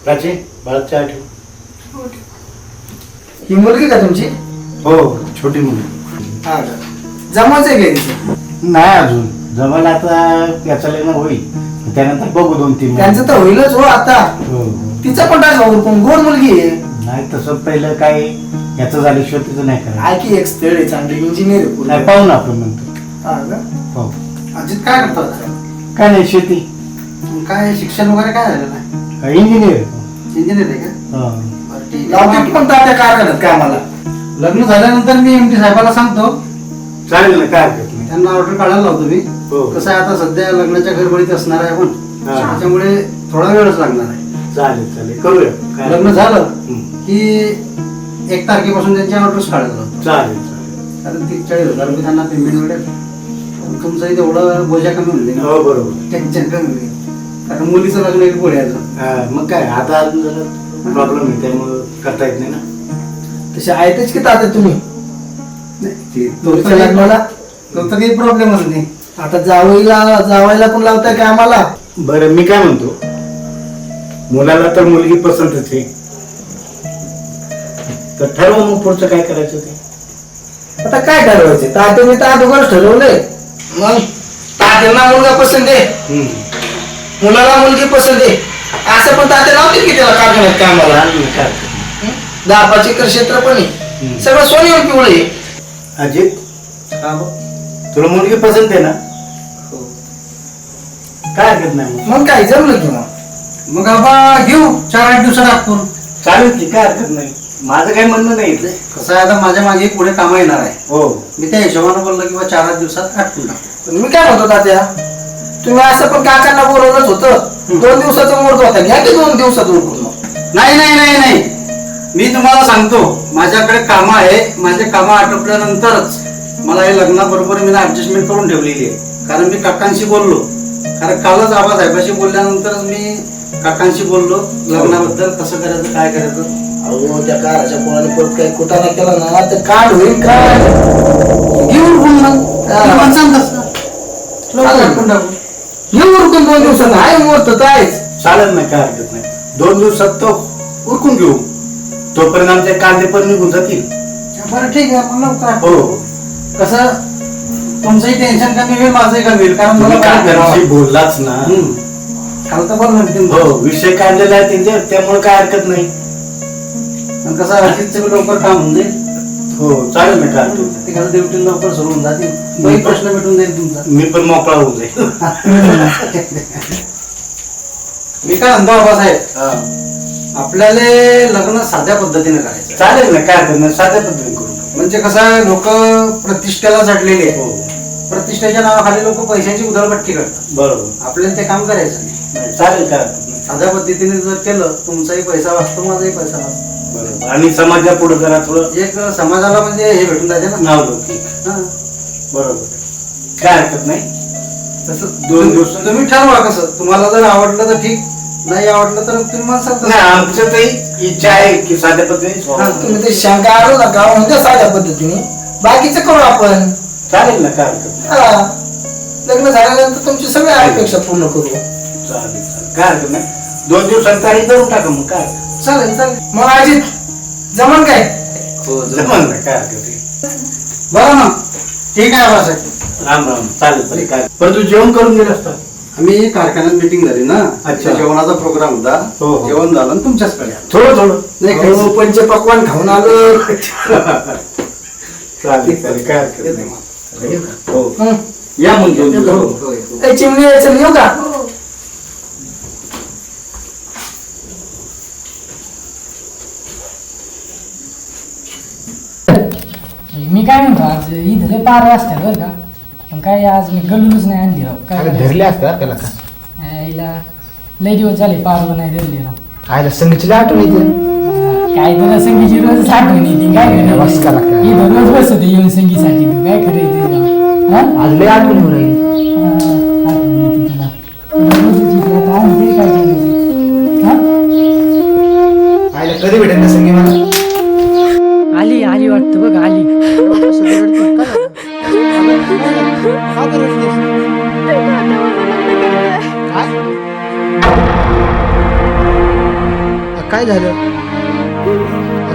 प्राची, बाळात चहा ठेव. ही मुलगी का तुमची? हो, छोटी मुली. हा का? जमाच आहे का तिचं? नाही अजून जमायला, आता त्याचं लग्न होईल, त्यानंतर बघू 2-3 त्यांचं तर होईलच हो आता. हो. तिचा पण टाका उरकून, गोड मुलगी आहे. नाही तसं पहिलं काय याचं झाल्याशिवाय तिचं नाही करायचं. ऐकी एक स्थळ आहे चांगली, इंजिनियर आहे नाही, पोरगी. पाहू ना आपण नंतर. हा का? हो. अजित काय करतो आता? काय नाही, शेती. काय शिक्षण वगैरे काय झालेलं आहे? इंजिनियर. इंजिनियर आहे का? हो. बरं, ठीक आहे. लावते की पण तात्या कारखान्यात कामाला. लग्न झाल्यानंतर मी एमटी साहेबाला सांगतो, चालेल ना, काय हरकत नाही. त्यांना ऑर्डर काढायला लावतो मी. हो. कसं आहे, आता सध्या लग्नाच्या गडबडीत असणार आहे आपण, हा. त्याच्यामुळे थोडा वेळच लागणार आहे. चालेल चालेल, करूया. काय लग्न झालं हम्म. की 1 तारखेपासून त्यांची ऑर्डर्स काढायला लावतो. चालेल चालेल. कारण 30-40 हजार रुपये त्यांना पेमेंट मिळेल. तुमचं तेवढं बोजा कमी होईल ना. हो बरोबर. टेन्शन कमी होईल. कारण मुलीचं लग्न एक पुढे यायचं. मग काय आता अजून जरा प्रॉब्लेम आहे त्यामुळं करता येत नाही ना. तसे आहेतच की तात्या तुम्ही तुमच्या लग्नाला तुमचा काही प्रॉब्लेमच नाही. आता जावायला पण लावताय का आम्हाला? बरं मी काय म्हणतो, मुलाला तर मुलगी पसंतच आहे, तर ठरव मग पुढचं काय करायचं ते. आता काय ठरवायचं? तात्याने तर अगोदर ठरवलंय. मग तात्यांना मुलगा पसंत आहे, मुलाला मुलगी पसंत आहे, असं पण तात्या लावतील की त्याला कारखान्यात कामाला. 10-5 एकर क्षेत्र पण आहे, सगळं सोन्यावर पिवळं आहे. अजित, तुला मुलगी पसंत आहे ना? काय हरकत नाही. मग काय जमलं की मग बाबा घेऊ 4-8 दिवसात आपण. चालेल की, काय हरकत नाही. माझं काही म्हणणं नाही. कसं आहे आता माझ्या मागे पुढे कामं येणार आहे. हो, मी त्या हिशोबानं बोललो किंवा 4-8 दिवसात आटपून टाकतो. मी काय म्हणतो तात्या, तुम्ही असं पण काकांना बोलवलंच होतं. 2 दिवसाचा मुहूर्त होता, घ्या की 2 दिवसात उरकून. नाही नाही नाही नाही, मी तुम्हाला सांगतो माझ्याकडे कामं आहे. माझे कामं आटोपल्यानंतरच मला हे लग्नाबरोबर मी ऍडजस्टमेंट करून ठेवलेली आहे. कारण मी काकांशी बोललो, कारण कालच आबासाहेबाशी बोलल्यानंतरच मी काकांशी बोललो लग्नाबद्दल, कसं करायचं काय करायचं. अहो त्या कारच्या पोराने परत काही कुटाणा केला ना तर काढ होईल. काय घेऊन बोल मग सांग कसं येऊ उरकून 2 दिवसात आहे मुहूर्त तर आहेच. चालेल ना, काय हरकत नाही. 2 दिवसात तो उरकून घेऊ, तोपर्यंत आमचे कांदे पण निघून जातील. बरं ठीक आहे, आपण लवकर. हो, कसं तुमचंही टेन्शन कमी होईल, माझंही कमी होईल. कारण तुम्ही मला काकांशी बोललाच ना. काल तर बोललो हो, विषय काढलेला आहे त्यांच्या, त्यामुळे काय हरकत नाही. कसं अजितचं लवकर काम होऊन जाईल. हो चालेल ना, काय हरकत नाही. तिकडे ड्युटी लवकर सुरू होऊन जातील. तोही प्रश्न मिटून जाईल तुमचा. मी पण मोकळा होऊन जाईल. मी काय म्हणतो बाबासाहेब, आपल्याला लग्न साध्या पद्धतीने करायचं. चालेल ना, काय हरकत नाही. साध्या पद्धतीने करू. म्हणजे कसं आहे, लोक प्रतिष्ठेला चढलेले हो, आहेत. प्रतिष्ठेच्या नावाखाली लोक पैशाची उधळपट्टी करतात. बरोबर. आपल्याला ते काम करायचं नाही. नाही, चालेल, काय हरकत नाही. साध्या पद्धतीने जर केलं, तुमचाही पैसा वाचतो, माझाही पैसा वाचतो. बरोबर. आणि समाजा पुढे जरा थोडं एक समाजाला म्हणजे हे भेटून जाते ना. नाव लौकिक. हा. बरोबर, काय हरकत नाही. तसं 2 दिवसात तुम्ही ठरवा कसं. तुम्हाला जर आवडलं तर ठीक, नाही आवडलं तर तुम्ही मला सांगता. नाही, आमचं तरी इच्छा आहे की साध्या पद्धतीने. तुम्ही ते शंका आणू नका, म्हणजे साध्या पद्धतीने बाकीचं करू आपण. चालेल ना, काय हरकत नाही. हा, लग्न झाल्यानंतर तुमची सगळ्या अपेक्षा पूर्ण करू. चालेल चालेल, काय हरकत नाही. 2 दिवसांत तारीख करून टाका मग. काय चालेल चालेल. मग अजित जमन काय? जमलं ना, काय हरकत नाही. बरं मग ठीक आहे बाबासाहेब. राम राम. चालेल चालेल, काय परंतु जेवण करून गेलं असतं. आम्ही कारखान्यात मीटिंग झाली ना. अच्छा. त्या जेवणाचा प्रोग्राम होता. हो. जेवण झालं आणि तुमच्याचकडे आलो. थोडं थोडं नाही हो, खायचं. पंचपक्वान खाऊन आलो. चालेल चालेल, काय हरकत नाही. हो, हं. या मग जेवण हो, करू. हो, हो. ए, चिमणी यायचं येऊ का? मी काय म्हणतो, आज इथले 5 वाजता बरं का, पण काय आज मी गलूनच नाही आणली राव. काय धरले असतात त्याला का? आईला लय दिवस झाले पारवं नाही धरली राव. आयला संगीची आठवण येते. काय तुला संगीची रोज आठवण येते. काय बस करा काय. इथं रोज बसते येऊन संगीसाठी. तू काय करायचं? आज लय आठवण होऊन राहिली. आठवण येते तुला. तुला रोजच इकडं आता आम्ही तरी काय करायचं? हा? आयला कधी भेटेल ना संगी मला? आली आली वाटतं बघ, आली. काय झालं?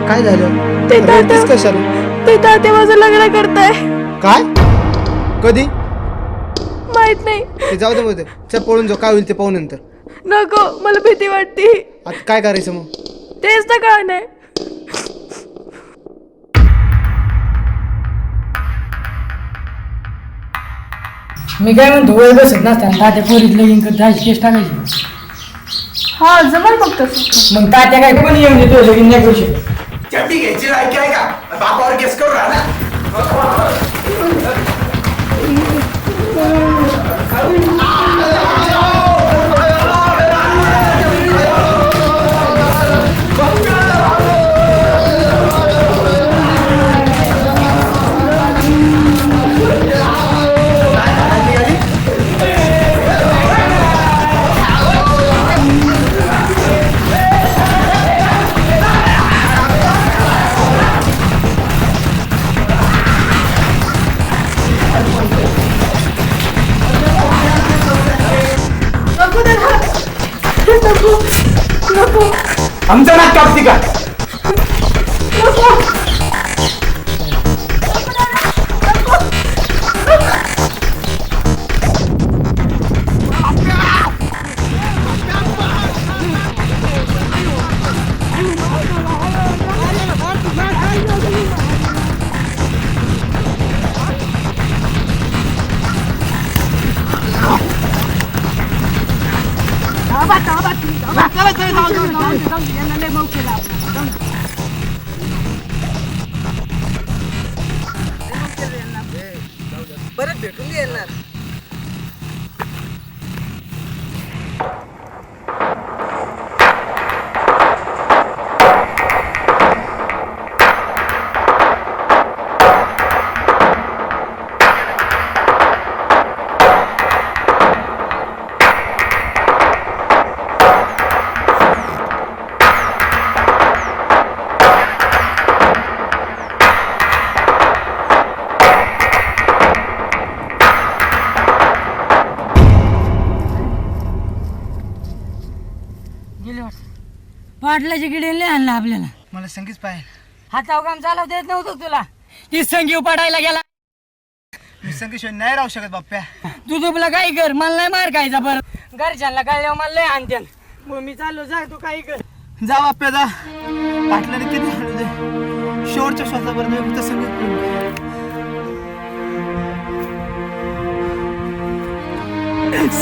काय झालं? ते रडतेस कशाला? ते तात्या माझं लग्न करताय. काय? कधी? माहित नाही. ते जाऊ दे मध्ये. चल पळून जाऊ, काय होईल ते पाहू नंतर. नको, मला भीती वाटते. आता काय करायचं मग? तेच तर काय नाही. मी काय म्हणतो, वय बसत नसताना तात्या पोरीत लगीन करत जायची केस टाकायची. हा जमल मग तसं. मग तात्या काय कोणी येऊन येतो लगीन नाही करू शकत. चपटी घ्यायची लायकी आहे का? बापावर केस करू राहिला. आमचं नाक कापती का? परत भेटून घे येणार. पाटलाची किडे आणला आपल्याला. मला संगीत पाहिजे. हाताव काम चालवता येत नव्हतं तुला. ती संगीव पडायला गेला. मी संगीशिवाय नाही राहू शकत बाप्प्या. तू तुला काही कर, मला नाही मार खायचा परत. घरच्यांना कळल्यावर मला लय आणते. मग मी चाललो, जा तू काही कर. जा बाप्प्या जा. पाटलाने किती हाणू दे, शेवटच्या श्वासापर्यंत मी फक्त संगीत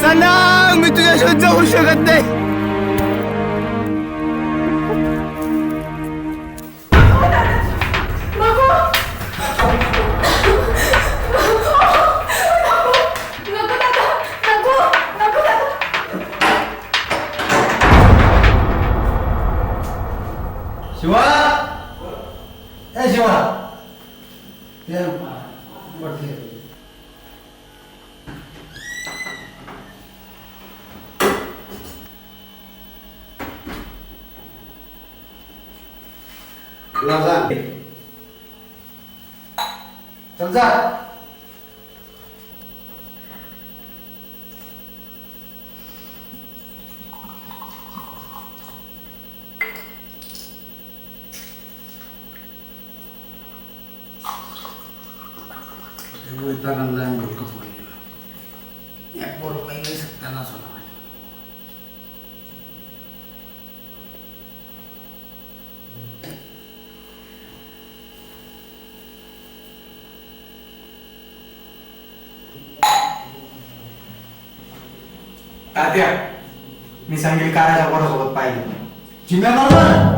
सना, मी तुझ्याशिवाय जाऊ शकत नाही. शिवा, ए शिवा, चल जा. तात्या, मी सांगेल काळाच्या बरोबर पाहिजे. चिम्या बरोबर.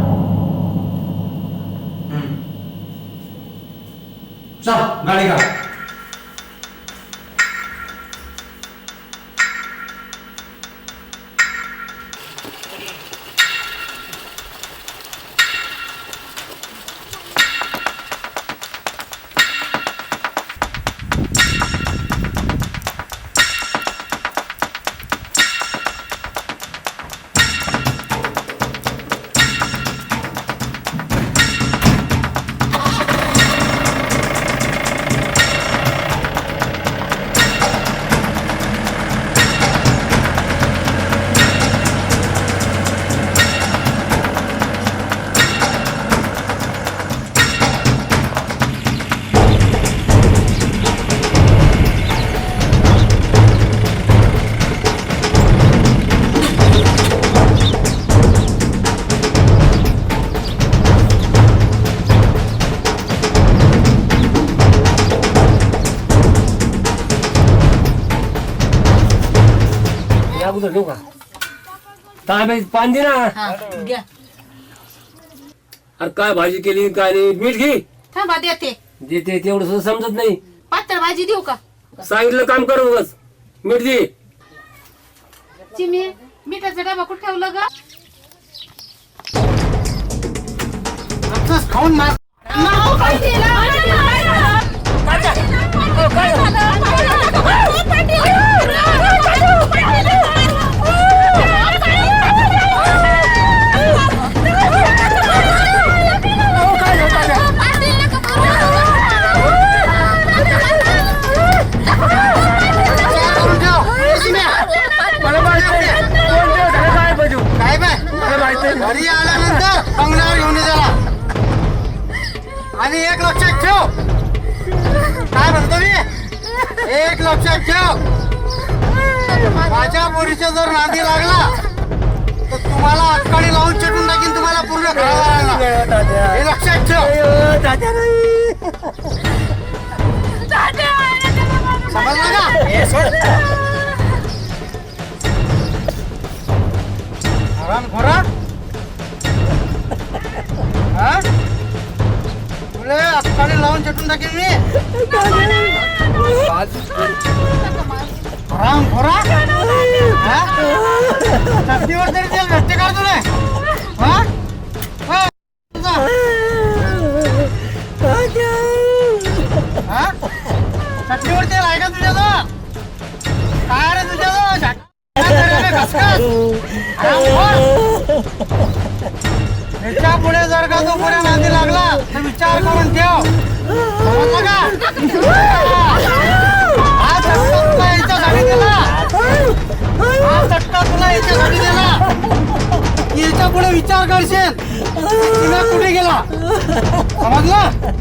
चल गाडी का. पान दे ना. अरे काय भाजी केली काय नाही, मीठ घे. थांबा देते. देते तेवढं सुद्धा समजत नाही. पातळ भाजी देऊ का? सांगितलं काम करू बस. मीठ दे. चिमी, मिठाचा डबा कुठे ठेवलं ग? खाऊन मार. एक लक्षात ठेव, माझ्या पोरीच्या जर नादी लागला तर तुम्हाला अक्काडी लावून चिटून टाकीन, तुम्हाला पूर्ण घराला. हे लक्षात ठेव. समजलं का? हे सोड. हरामखोरा, हा? तुला अक्काडी लावून चिटून टाकीन मी. हरामखोरा, हा? छातीवर तरी तेल भेटते का तुला? हा? हा? हा? छातीवर तेल आहे का तुझ्याजवळ? काय रे तुझ्याजवळ? ह्याच्या पुढे जर का तो पुढे नांदी लागला तर विचार करून ठेव. समजलं का? हा चटका तुला याच्यासाठी दिला, हा चटका तुला याच्यासाठी दिला की याच्या पुढे विचार करशील तुला कुठे गेला. समजलं?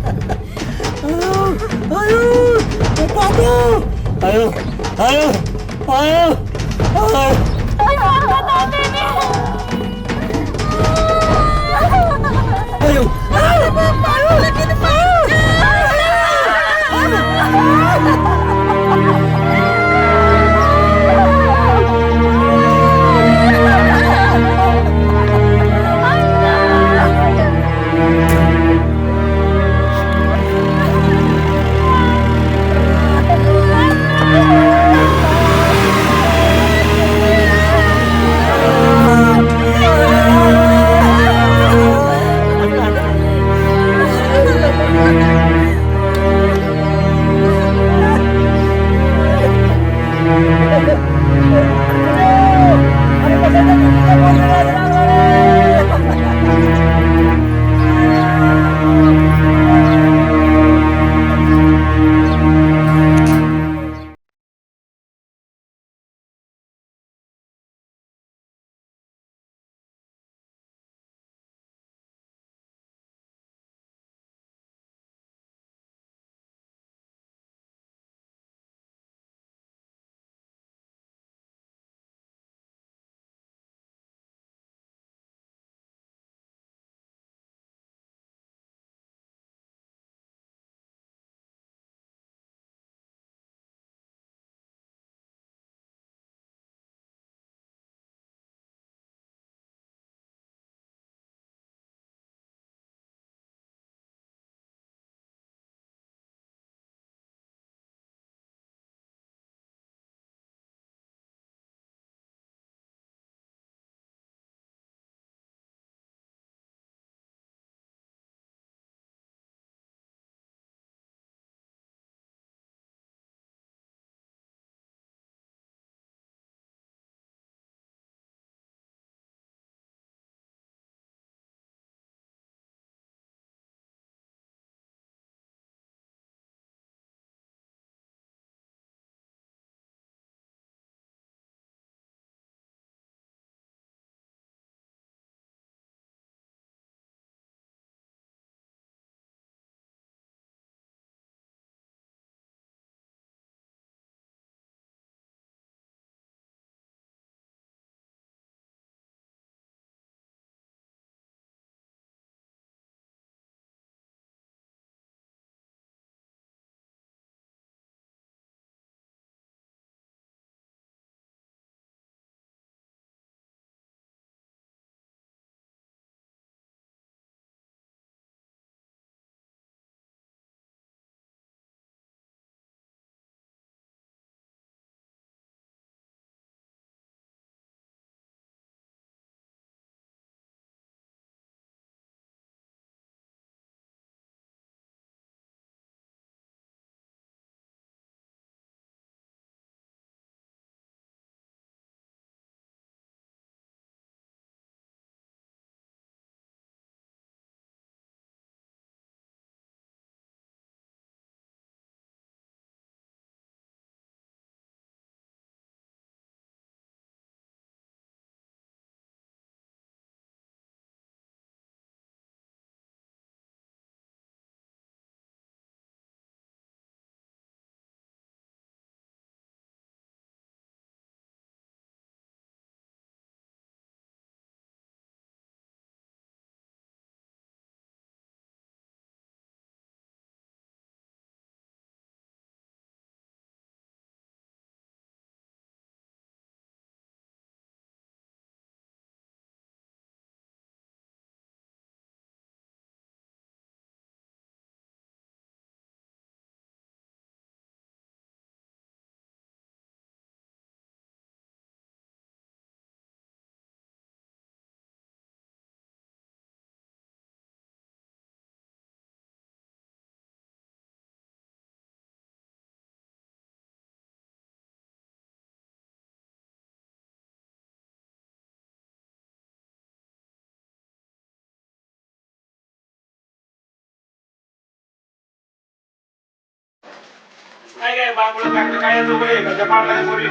काय बांगडं काढलं काय वय आहे का त्या पाटलाच्या पोरी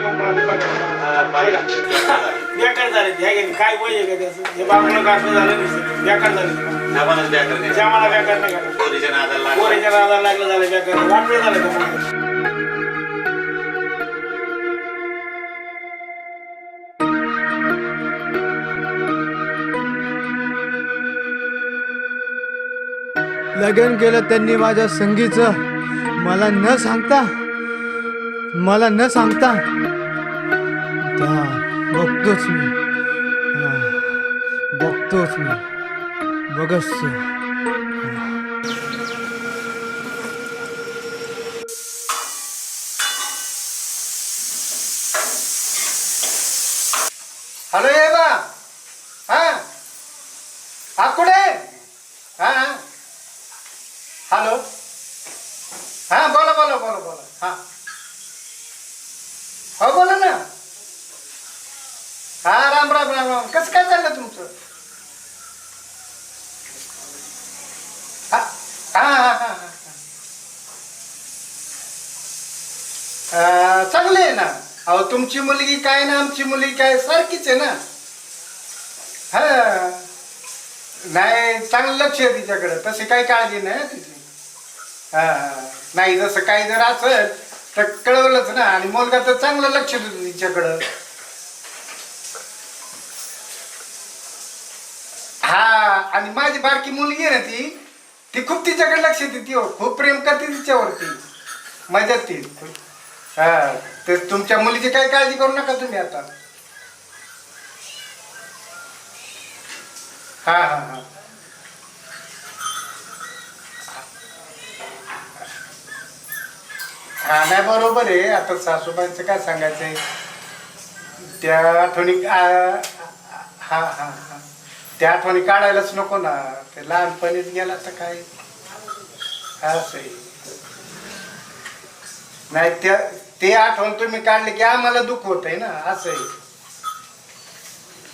बेकार झाले काय वय आहे का त्याचं हे बांगडं काढलं झालं बेकार झालं आम्हालाच बेकार नाही. आम्हाला बेकार नाही का पोरीच्या नादाला लागला. पोरीच्या नादाला लागलं झालं बेकार वाटलं झालं का लगन केलं त्यांनी माझ्या संगीचं मला न सांगता त्या बघतोच मी बघच हॅलो ये बा हा कुठे हा हॅलो हा बोला हा हो बोला ना हा राम कसं काय चाललं तुमचं चांगले आहे ना अहो तुमची मुलगी काय ना आमची मुलगी काय सारखीच आहे ना हा नाही चांगलं लक्ष आहे तिच्याकडं तशी काही काळजी नाही तिची हा नाही जसं काही जर असेल तर कळवलंच ना आणि मुलगा तर चांगलं लक्ष देतो तिच्याकडं हा आणि माझी बारकी मुलगी आहे ना ती खूप तिच्याकडे लक्ष देते हो खूप प्रेम करते तिच्यावरती मजा ती हा तर तुमच्या मुलीची काही काळजी करू नका तुम्ही आता हा नाही बरोबर आहे आता सासूबाईंचं काय सांगायचंय त्या आठवणी त्या आठवणी काढायलाच नको ना ते लहानपणीच गेला तर काय असं नाही ते आठवण तुम्ही काढले की आम्हाला दुःख होत आहे ना असं आहे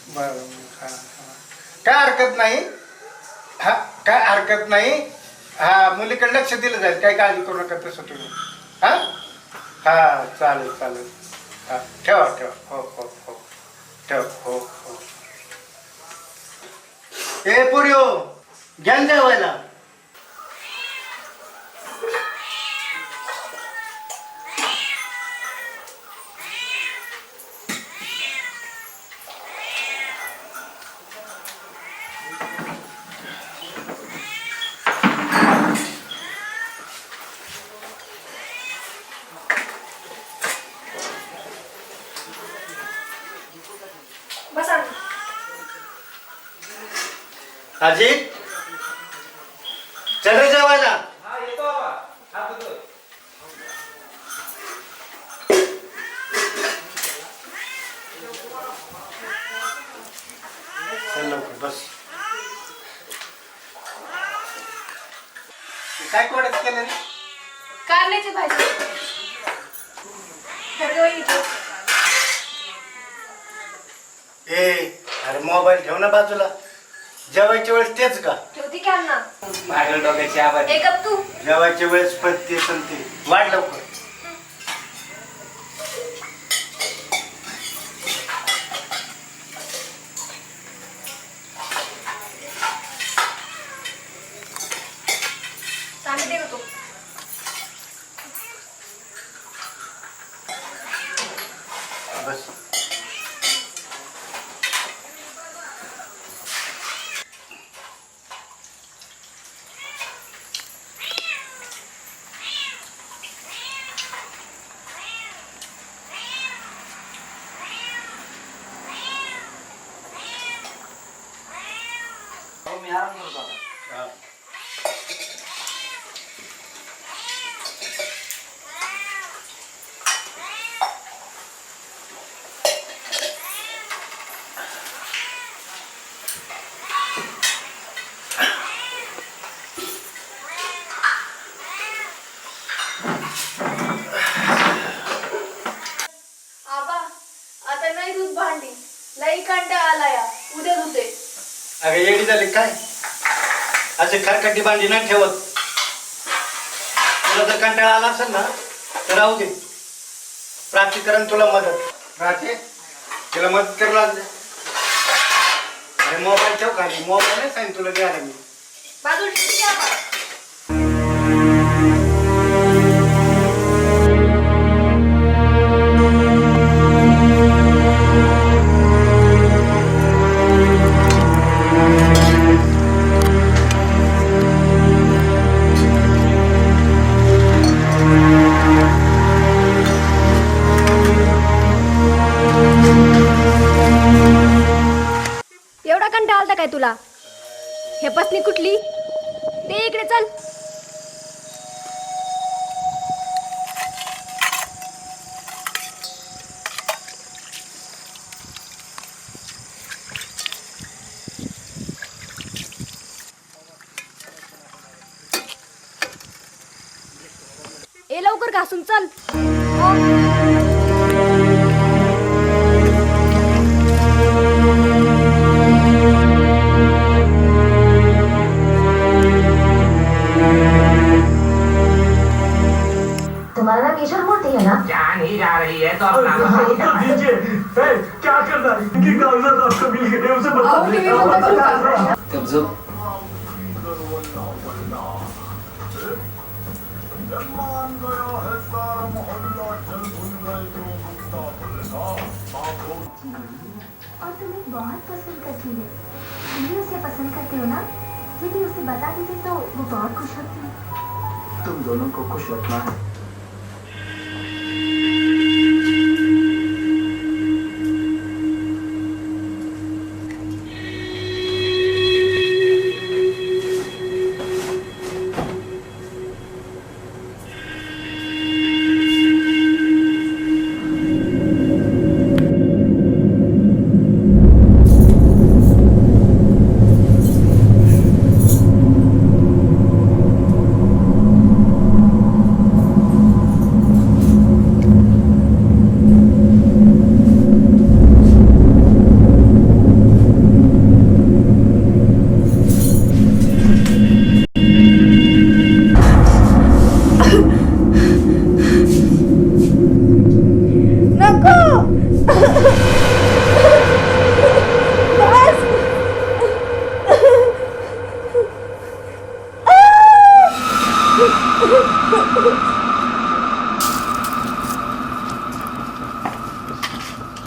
बरोबर काय हरकत नाही काय हरकत नाही मुलीकडे लक्ष दिलं जाईल काही काळजी करू नका तसं तुम्ही चालेल ठेवा हो ठेव हो ए पुरियो ज्ञान जेवायला आजी चल रे जेवायला चल लवकर बस काय कोणाच केलं रे कारल्याची भाजी अरे मोबाईल ठेव ना बाजूला जेवायच्या वेळेस तेच का ठेवती का ना भागल डोक्याची आवाज एक कप तू जेवायच्या वेळेस पण ते संते वाढ लवकर सांगते का तू बस मी आराम करतो आता आबा आता नाही दूध भांडी लई कंटाळा आला या उद्या धुते अगं येडी झाली काय असे खरकटी भांडी नाही ठेवत तुला जर कंटाळा आला असेल ना तर राहू दे. प्राची करण तुला मदत. प्राची तिला मदत करू लागले. अरे मोबाईल ठेव खाली. मोबाईल नाही सांग तुला द्यायला मी. एवढा कंटाळा आलता काय तुला? हे पत्नी कुठली? ते इकडे चल. ए लवकर घासून चल. तुम्हारा नाम ईश्वर मूर्ति है ना? क्या नहीं जा रही है तो अपना क्या करना है? इनके कागजात आपको मिल गए, उसे बता दो. और तुम्हें बहुत पसंद करती है. तुम भी उसे पसंद करते हो ना? यदि उसे बता देते तो वो बहुत खुश होती. तुम दोनों को खुश रखना है.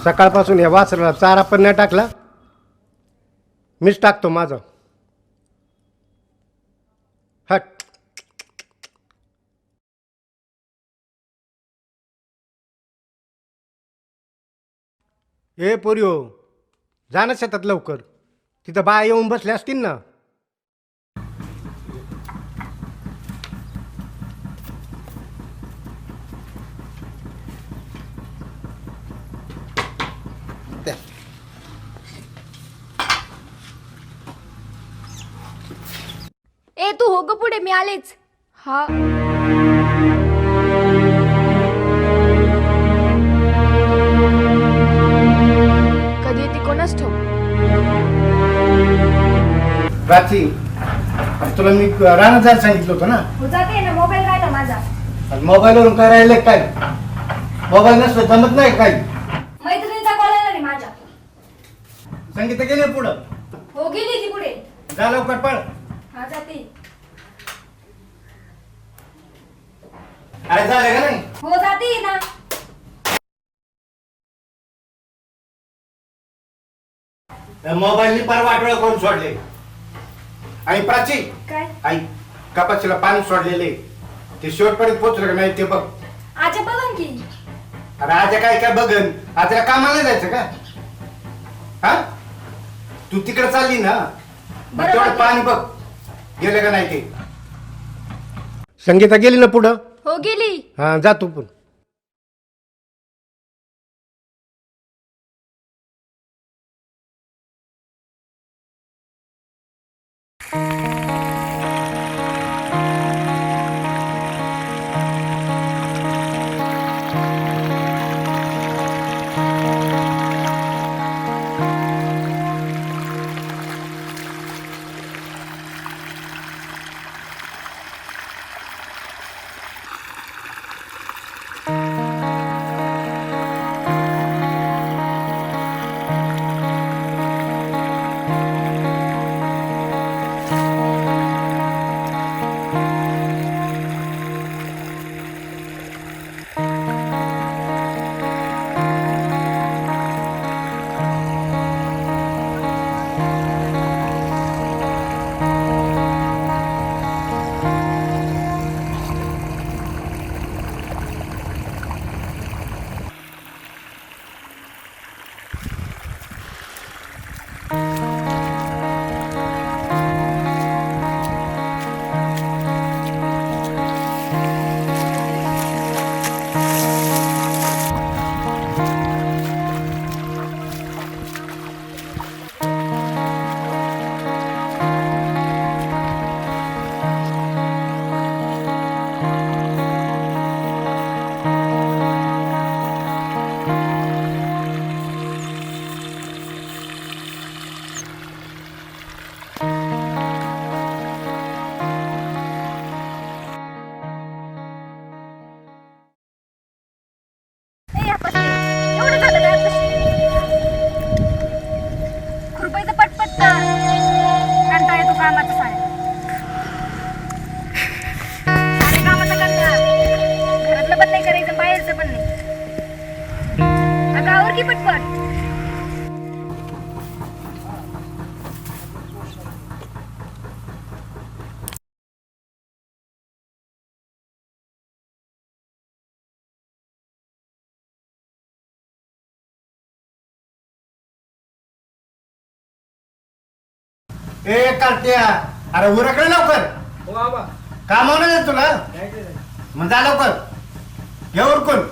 सकाळपासून या वासराला चारा पण नाही टाकला. मीच टाकतो माझं. हट. ए पोरिओ, जा ना शेतात लवकर. तिथं बाया येऊन बसल्या असतील ना. ए तू हो ग पुढे, मी आलेच. हा. कधी येते कोणाच ठेव. प्राची, तुला मी रानात जायला सांगितलं होतं ना. हो जाते ना, मोबाईल राहिला माझा. मोबाईलवरून काय राहिलं काय? मोबाईल नसलं जमत नाही काय? मैत्रिणीचा कॉल आला रे माझ्या. संगीता गेली पुढं. हो गेली ती पुढे. जा लवकर पळ. हा जाते. अरे झालं का नाही? हो जाते ना. मोबाईलनी पार वाटोळं करून सोडले. आणि प्राची काय? आई कपाशीला पाणी सोडलेले ते शेवटपर्यंत पोचलं का नाही ते बघ. आजा बघन की. अरे आज काय काय बघन? आज कामाला जायचं का? हा, तू तिकडे चालली ना, मग तेवढं पाणी बघ गेलं का नाही ते. संगीता गेली ना पुढं. हो गेली. हा जा तू पण. पटपट. ए कार्त्या, अरे उरकडे लवकर. काम होणार तुला. मग जा लवकर. या उरकून.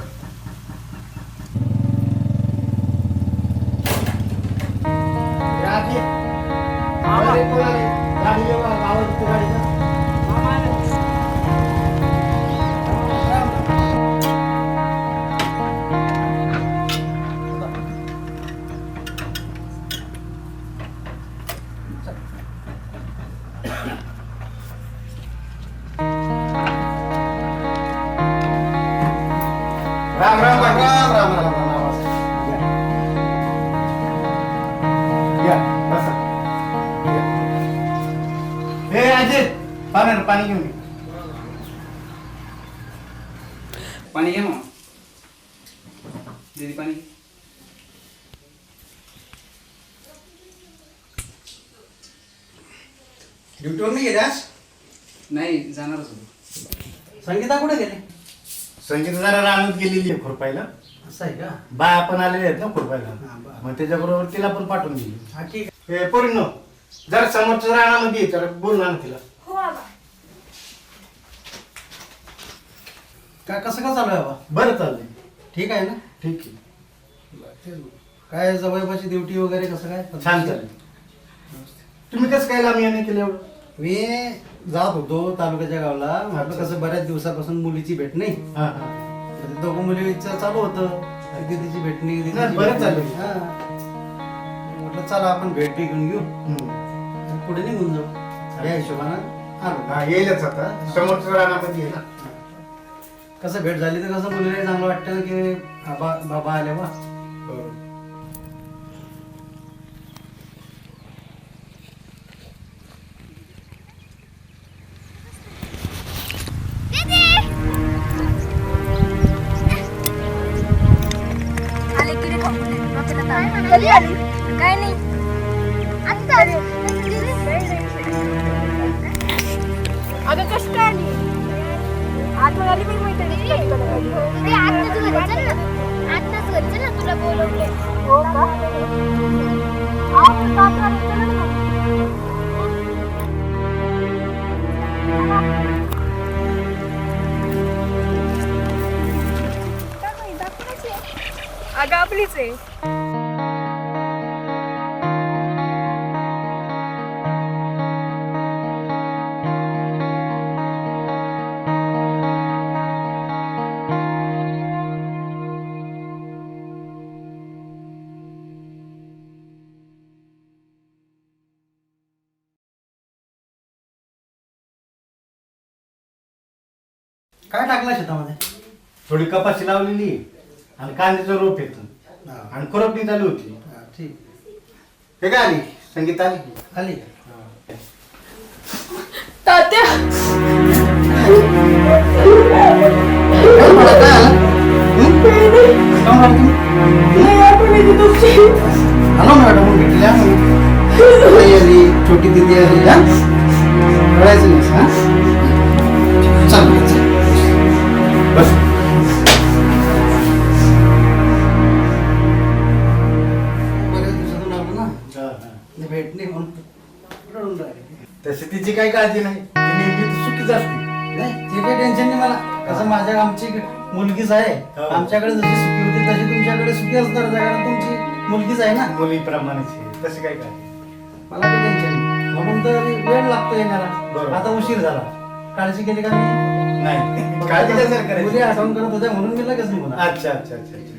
राम राम राम राम राम राम राम. या बसा. हे अजित, पाणी घेऊन ये. पाणी घे मग दीदी पाणी घे. ड्युटीवर नाही गेल्यास? नाही जाणारच होतो. संगीता कुठे गेली? संगीता जरा रानात गेलेली आहे खुरपायला. असं आहे का? बाया पण आलेल्या आहेत ना खुरपायला. बरं. मग त्याच्याबरोबर तिला पण पाठवून दिली. हा ठीक हे पोरींनो, जरा समोरच्या रानामध्ये ये, जरा बोल ना तिला. हो बाबा. काय कसं काय चालू आहे बाबा? बरं चाललंय. ठीक आहे ना? ठीक आहे. काय जवळपासची ड्युटी वगैरे कसं काय? छान चालेल. तुम्ही कसं काय लांब येणे केलं एवढं? मी जात होतो तालुक्याच्या गावाला. म्हटलं कसं बऱ्याच दिवसापासून मुलीची भेट नाही. हा हा. तर दोघं मुलीचं चालू होतं. दीदीची भेट नाही, दीदीची नाही, बरं भेट चाललंय. नाही. हा. म्हटलं चला आपण भेट बी घेऊन घेऊ आणि पुढे निघून जाऊ या हिशोबानं आलो. हा येईलच आता. समोरच्या रानामध्ये येईल. कसं भेट झाली तर कसं मुलीला चांगलं वाटतं ना की बाबा आले बा. आले की रे कधी आली? काय नाही. आता आली. अगं कष्ट आली आठवण आली पण मैत्रिणी आत्ताच घरी चल ना. आत्ताच घरी चल ना, तुला बोलवले. हो का? अगं आपलीच आहे. काय टाकलं शेतामध्ये? थोडी कपाशी लावलेली आहे आणि कांद्याचं रोप येतं आणि खुरपणी चालू होती. ठीक. हे काय आली? संगीता आली. आली. तात्या हॅलो मॅडम, भेटल्या आली, छोटी दिदी आली. हा कळायचं नाही. हा चल बस. बऱ्याच दिवसातून आलो ना, भेट नाही म्हणून रडून राहिले. तशी तिची काही काळजी नाही. ती नेहमी सुखीच असते. नाही ते काही टेन्शन नाही मला. कसं आमची मुलगीच आहे. आमच्याकडे जशी सुखी होती तशी तुमच्याकडे सुखी असणार, कारण तुमची मुलगीच आहे ना. मुलीप्रमाणेच आहे. तशी काही काळजी मला काही टेन्शन नाही. म्हणून तर वेळ लागतो येण्याला. बरोबर. आता उशीर झाला. काळजी केली का मी? नाही. काळजी कशाला करायची? मुली आठवण करत होत्या म्हणून मी लगेच निघून आलो. अच्छा अच्छा अच्छा अच्छा.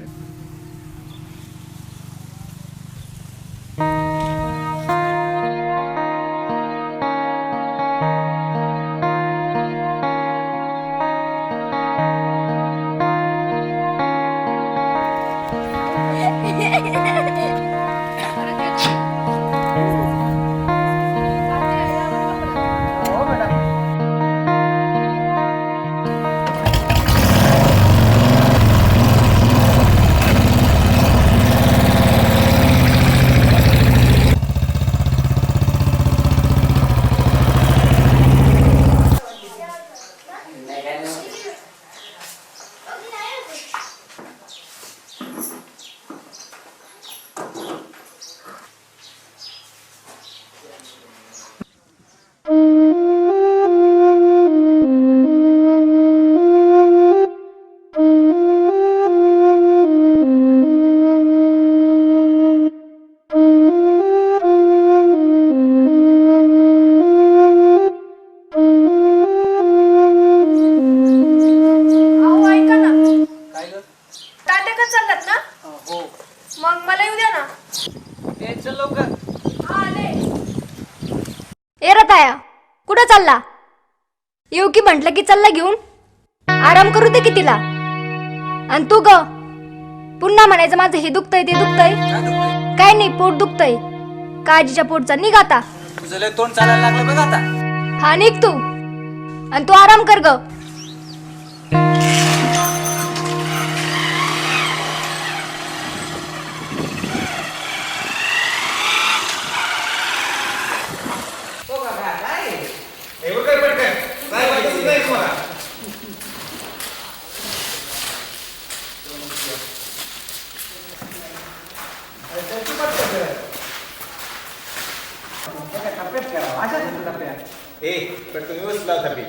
काय ग? तात्याकडे चाललात ना? हो. मग मला येऊ द्या ना. ते चल लवकर. हा आले. ए रताया, कुठं चालला? येऊ की म्हटलं की चालला घेऊन. आराम करू दे की तिला. आणि तू ग पुन्हा म्हणायचं माझं हे दुखतंय ते दुखतंय. काय नाही, पोट दुखतंय. काळजीच्या पोटचा निघ आता. तुझं लय तोंड चालायला लागलं बघ आता. हा निघ तू. आणि तू आराम कर ग. पटकन व्यवस्थित लाव थापी.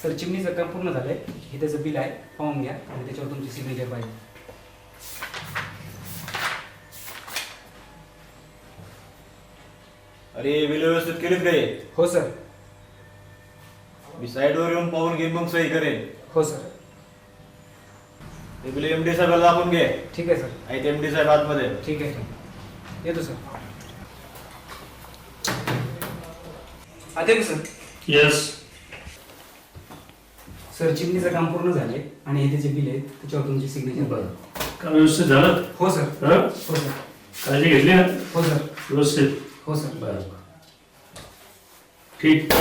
सर चिमणीचं काम पूर्ण झालंय. हे त्याचं बिल आहे, पाहून घ्या आणि त्याच्यावर तुमची सिग्नेचर पाहिजे. अरे बिल व्यवस्थित केलीत काय? हो सर. मी साईडवर येऊन पाहून घेईन मग सही करेन. हो सर. ते बिल एमडी साहेबाला दाखवून घे. ठीक आहे सर. आहेत एमडी साहेब आतमध्ये. ठीक आहे. येतो सर. सर. येस. सर चिमणीचं काम पूर्ण झाले आणि हे त्याचे बिल आहेत, त्याच्यावर तुमची सिग्नेचर पाहिजे. काम व्यवस्थित झालं? हो सर. हं? हो सर. काळजी घेतली ना? हो सर. व्यवस्थित. हो सर. बरं. ठीक.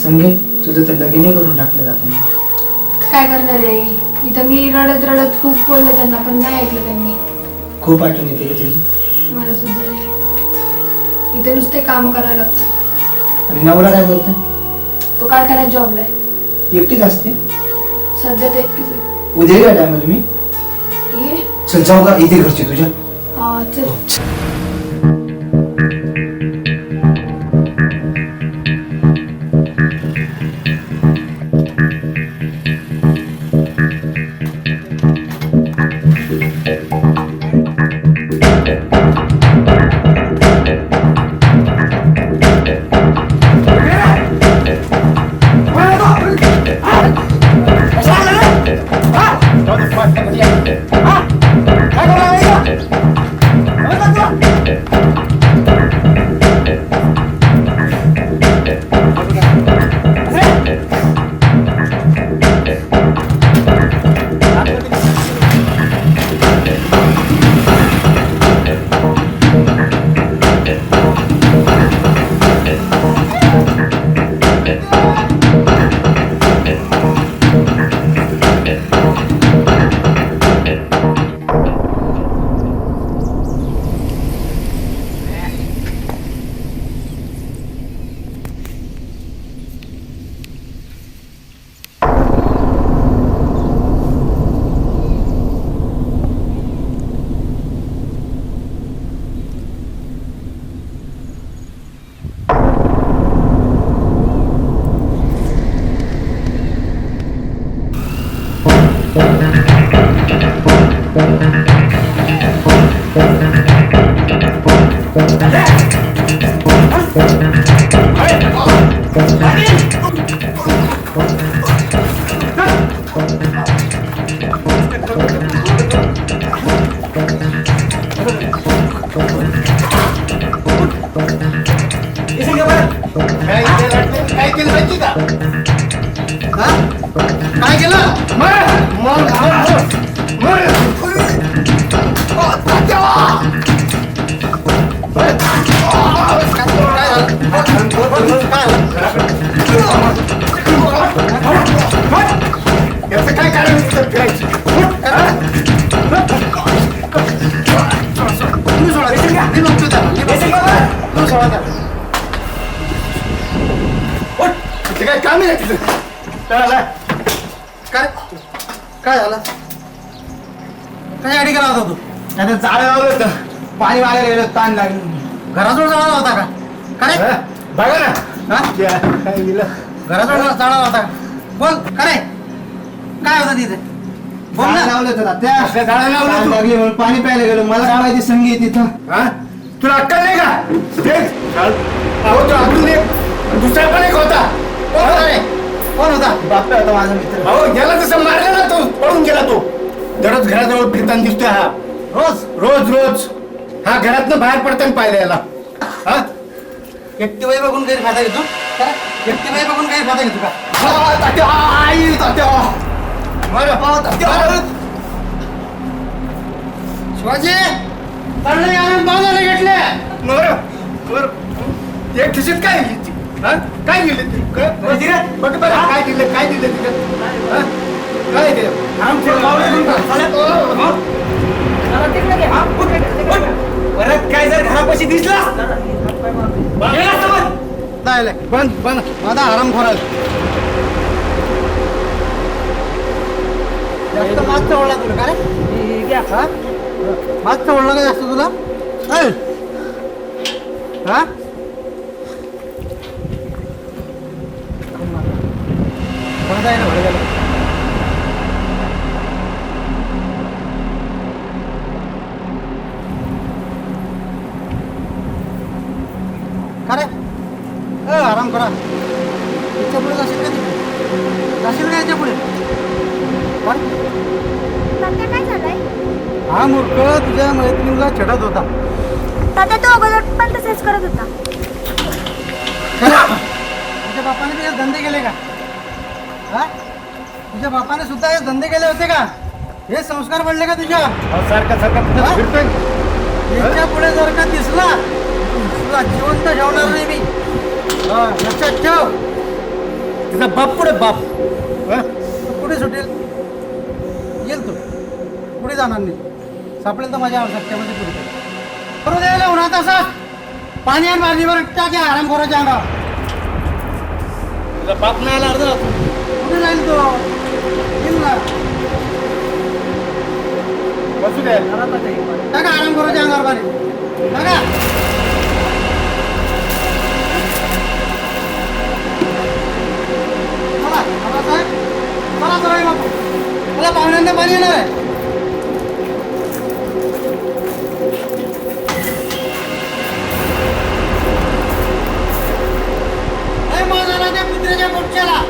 संगे तुझं तर लगीनही करून टाकलं जातं. काय करणार आहे? इथं मी रडत रडत खूप बोलले त्यांना, पण नाही ऐकलं त्यांनी. खूप आठवण येते का तुझी? मला सुद्धा रे. इथे नुसते काम करायला लागतं. आणि नवरा काय करतो? तो कारखान्यात जॉबला आहे. एकटीच असते? सध्या ते एकटीच आहे. उद्या या टायमाला मी ये. चल जाऊ का इथे घरचे तुझ्या? हा चल. हा काय केलं माहिती का? हा? काय केलं? याचं काय कारण फिरायची? तुम्ही सोडा, मी बघतो त्याला. तू सोडा त्याला. तिथे काय काम आहे तिथं? काय काय झालं? काय अडी केला होता तू? त्यानं जाळं लावलं होतं, पाणी मारायला गेलं, ताण लागली. घराजवळ जाळा होता का? काय बघा ना. हा? काय दिलं? घराजवळ जाळा होता का? बोल काय काय होतं तिथे? बोल ना. लावलं होतं त्या असल्या झाडं लावलं लागली म्हणून पाणी प्यायला गेलो. मला काय माहिती संगीत तिथं. हा? तुला अक्कल नाही का? अहो तो अजून एक दुसरा पण एक होता. कोण होता रे? कोण होता? बापा होता माझा मित्र. अहो गेला तसं मारलं ना तो, पळून गेला तो. दररोज घराजवळ फिरताना दिसतोय हा. रोज रोज रोज हा घरातनं बाहेर पडताना पाहिलं याला. हा? एकटी बाई बघून काही फायदा घेतो? काय? एकटी बाई बघून काही फायदा घेतो का? तात्या, आई, तात्या. शिवाजी चालले आणून बाजारला घेतले. एक खिशीत काय गेली ती? हा? काय गेली ती? बघ बरं काय दिलं, काय दिलं तिला? हा? काय दिलं? परत काय जर घरापाशी दिसला नाही बंद बंद. माझा आराम खोराल जास्त मागचा ओढला तुला का रे? हा? मागचा ओढला का जास्त तुला? ऐ! हा? बंद आहे ना भडकाला. का रे? आराम करा. इथच्या पुढे जाशील का तिकडे? जाशील का याच्या पुढे? काय झालंय? हा मूर्ख तुझ्या मैत्रिणीला छेडत होता. तात्या तो अगोदर पण तसेच करत होता. तुझ्या बापाने तुझे धंदे केले का? हा? तुझ्या बापाने सुद्धा हे धंदे केले होते का? हे संस्कार पडले का तुझ्या? सारखा सारखा फिरतोय. याच्या पुढे जर का दिसला तुला जिवंत ठेवणार नाही मी. हा, लक्षात ठेव. तिचा बाप पुढे बाप. तू पुढे सुटेल येईल तू पुढे जाणार नाही. सापडेल तर माझ्या सत्यामध्ये पुढे करू द्यायला उन्हात असं पाणी आणि बाजलीवर टाके आराम करायच्या अंगावर. तुझा बाप नाही आला अर्धा. कुठे जाईल तो? येईल ना. बसू दे. टाका आराम करायच्या अंगावर पाणी टाका. बापू मला पाहुण्यांना पाणी येणार आहे. माझा त्या कुत्र्याच्या पोटच्याला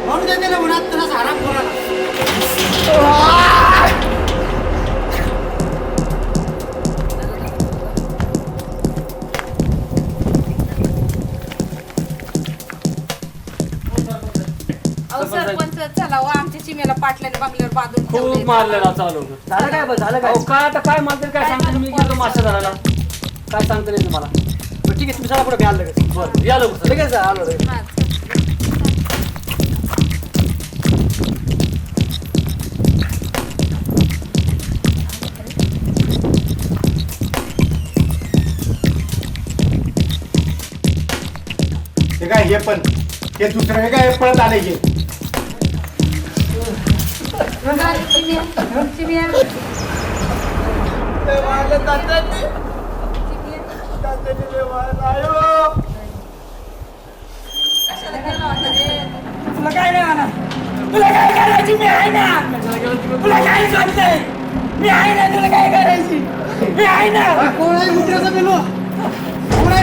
म्हणून देते ना उन्हात तुला आराम करायला. सरपंच चला हो, आमच्या चिमेला पाटल्याने बंगल्यावर बांधून ठेवलंय. खूप मारलेला चालू. झालं काय बरं, झालं काय? अहो काय आता काय म्हणते काय सांगतो मी गेलो मास्टर धरायला. काय सांगता नाही तुम्हाला. बरं, ठीक आहे तुम्ही चला पुढे मी आलो लगेच. बरं या लवकर. लगेच आलो लगेच. हा. हे काय हे पण हे दुसरं हे काय पळत आले हे. तुला काय नाही म्हणा. तुला काय करायची मी आहे ना. तुला काय सांगतंय मी आहे ना. तुला काय करायची मी आहे ना. कोण आहे मुद्राचा पेलो? कोण आहे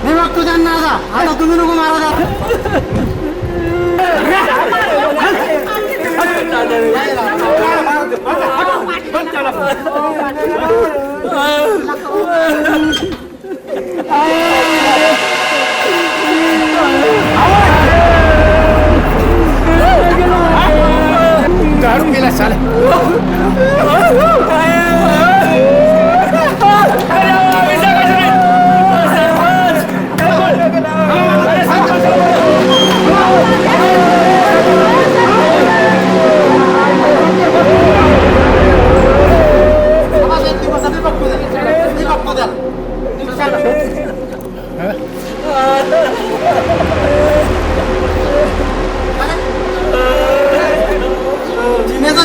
मी बघतो त्यांना आता तुम्ही नको मारा. गाडून गेला चाल.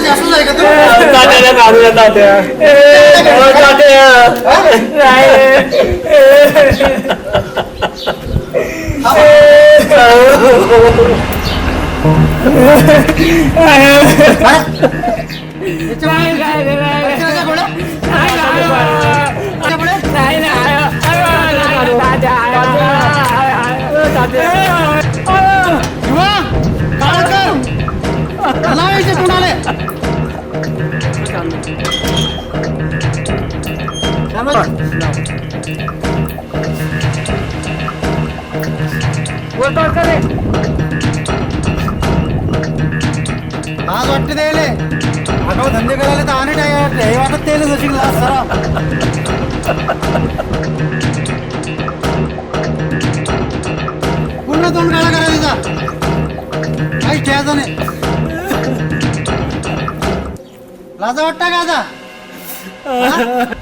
जास्त आहे का तू? आज वाटते द्यायले आगाऊ धंदे करायला तर आणि काय हे वाटत त्याला जशी सरा पूर्ण तोंड काळा करायचा काही ठेवायचं नाही. लाजा वाटता का आता?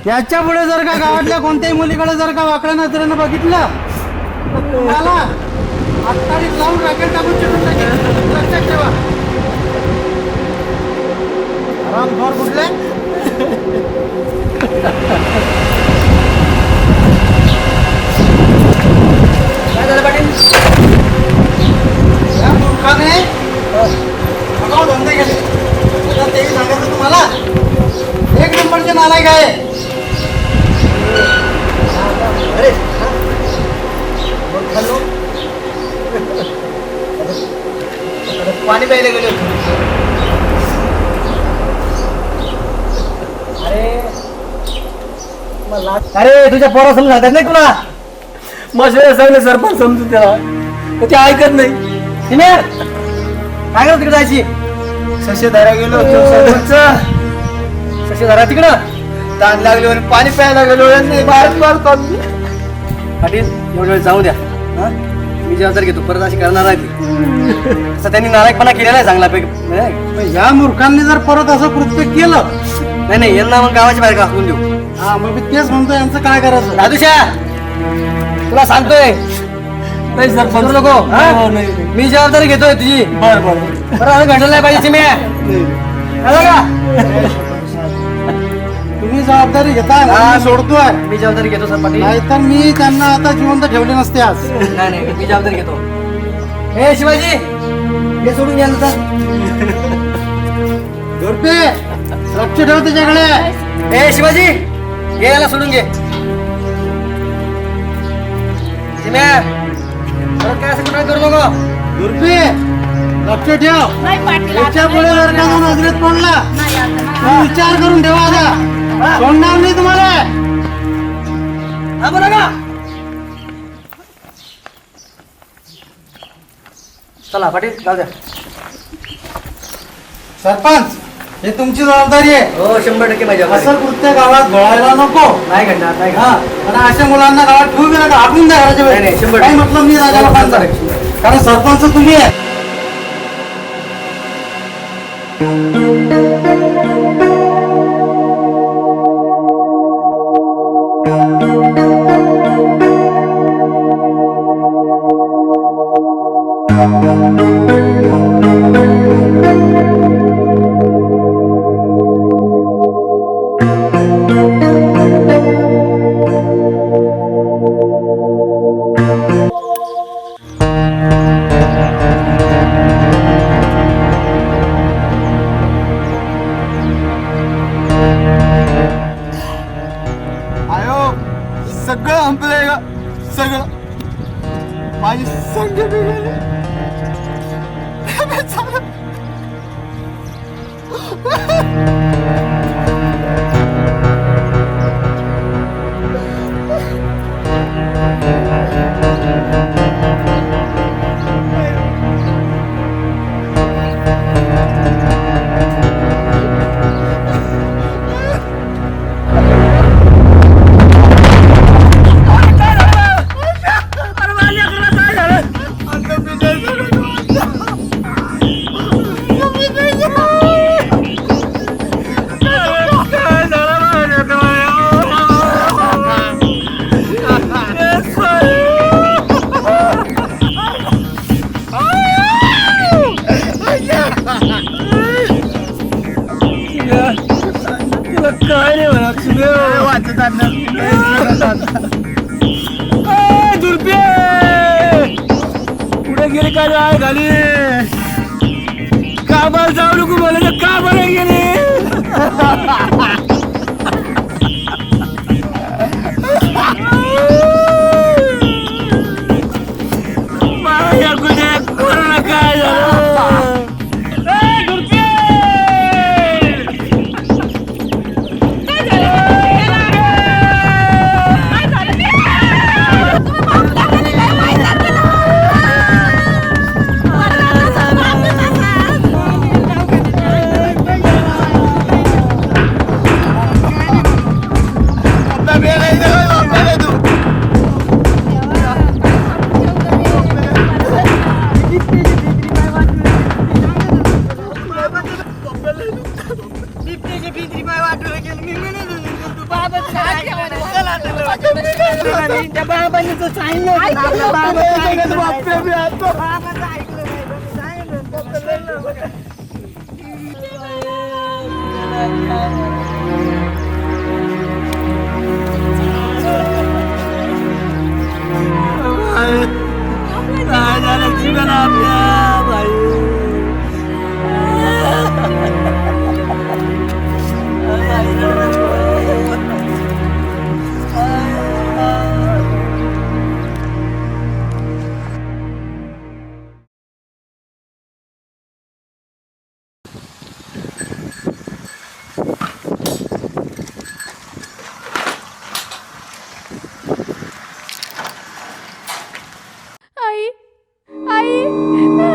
याच्या पुढे जर का गावातल्या कोणत्याही मुलीकडे जर का वाकड्या नजरेनं बघितलं तुम्हाला आत्ताच लावून राखेल टाकून चिटून टाकेल. लक्षात ठेवा. आराम घर कुठले काय झालं पाटील? या मूर्खाने आगाऊ धंदे केले. आता तेही सांगायचं तुम्हाला एक नंबरचे नालायक आहे. अरे हॅलो पाणी प्यायला गेले होते. अरे तुझ्या पोरा समजून सांगतात नाही तुला. मग सांगले सरपंच समजून त्याला ते ऐकत नाही. काय करत तिकडे जायची? सशे धरा गेलो सरपंच. सशी धरा तिकडं ताण लागले आणि पाणी प्यायला गेलो बाहेर पाटील एवढं वेळ जाऊ द्या. मी जबाबदारी घेतो. परत अशी करणार आहे ती. असं त्यांनी नालायकपणा केलेला आहे चांगला पैकी. या मूर्खांनी जर परत असं कृत्य केलं नाही नाही यांना मग गावाच्या बाहेर काढून देऊ. हा मग मी तेच म्हणतो यांचं काय करायचं. दादूशा तुला सांगतोय नाही सरपंच नको. मी जबाबदारी घेतोय तुझी. बरं बरं बरं असं घडलं नाही पाहिजे. मी का तुम्ही जबाबदारी घेताय मी सोडतोय. मी जबाबदारी घेतो सर पाटील. नाहीतर मी त्यांना आता जिवंत ठेवले नसते आज. नाही नाही मी जबाबदारी घेतो. हे शिवाजी हे सोडून घ्या ना. झोडपे लक्ष ठेव त्याच्याकडे. ए शिवाजी घे याला सोडून घे. चिम्या, परत काय असं कुठं करू नको. दुर्पी लक्ष ठेव. याच्या पुढे जर का तो नजरेत पडला तर विचार करून ठेवा. आता सोडणार नाही तुम्हाला. हा बरं का. चला पाटील जाऊ द्या. सरपंच हे तुमची जबाबदारी आहे. हो 100% माझ्या. असं कृत्य गावात घोळायला नको. नाही घडणार नाही हा घडणार. आणि अशा मुलांना गावात ठेवू नका. हाकून द्या घराच्या नाही, वेळेस. 100%. काही मतलब नाही राजा लोकांचा. कारण सरपंच तुम्ही आहे. आयो सगळं संपलंय का सगळं. माझी संग बिघडली. काय रे दुर्पे पुढे गेले काय आहे खाली. कामाला जाऊ नको मला कामाला गेले. कोरोना काय झालं. दुर्पे आई आई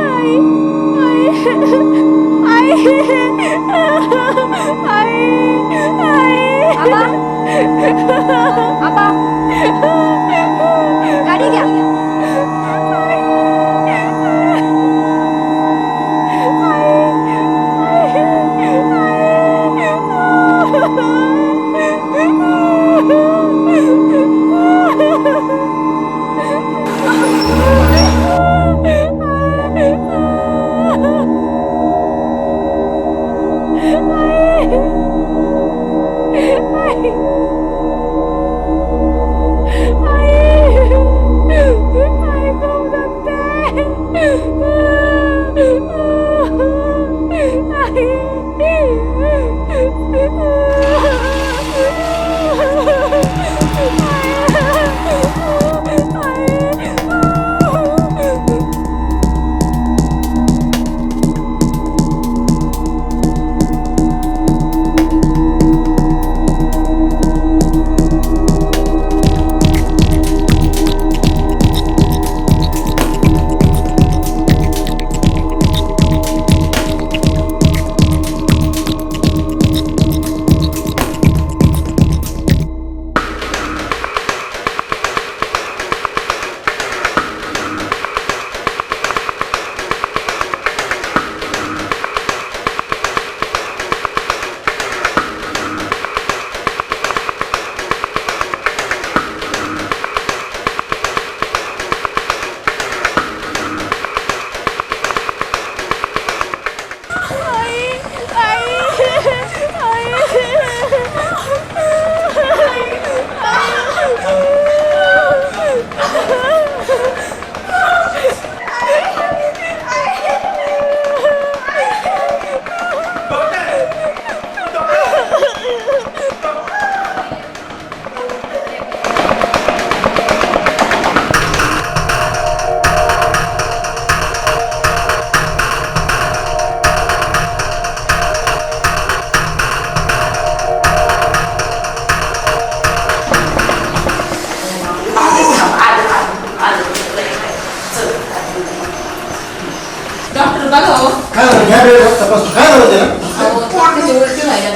झालं हो. काय झालं? घ्या वेळ बघ, तपास. काय झालं त्याला? अहो, पोटाची उलटी व्हायला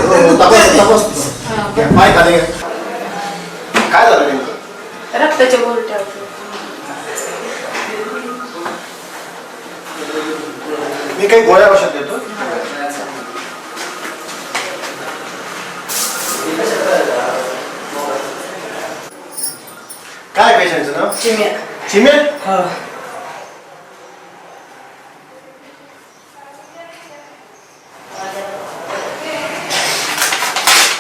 हो, तपास. घ्या, पाय खाली घ्या. काय झालं नेमकं? रक्ताच्या गोरट्या होत्या. मी काही गोळ्या औषध देतो. काय पेशंटचं नाव? चिम्या. चिमे? हो.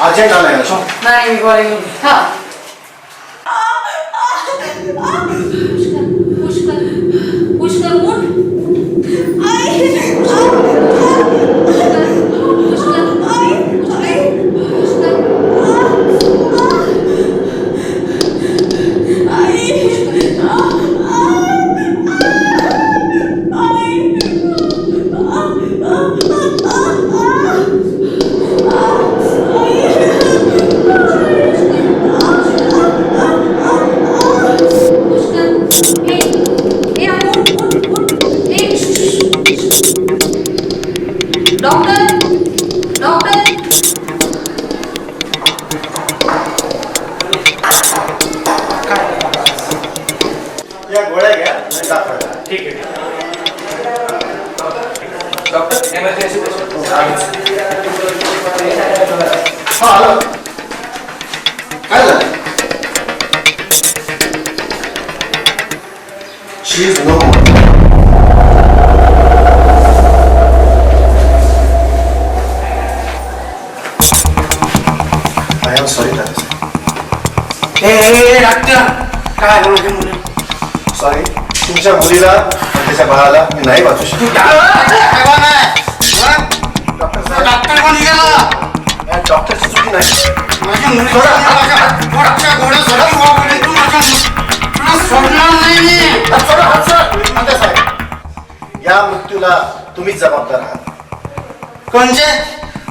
अर्जंट आलाय नाही मी गोळ्या घेऊन. हा पुष्कर उठ. या गोळ्या घ्या आणि दाखवा. ठीक आहे. डॉक्टर एमर्जन्सी हा आलो. काय झालं? She is no more. I am sorry, doctor काय बोलते मुली? सॉरी. तुमच्या मुलीला आणि त्याच्या बाळाला मी नाही वाचू शकतो. डॉक्टर कोण गेला? या डॉक्टरची चुकी नाही. माझ्या मुलीला गोळ्या सोडणार नाही मी. या मृत्यूला तुम्हीच जबाबदार आहात. कोणचे?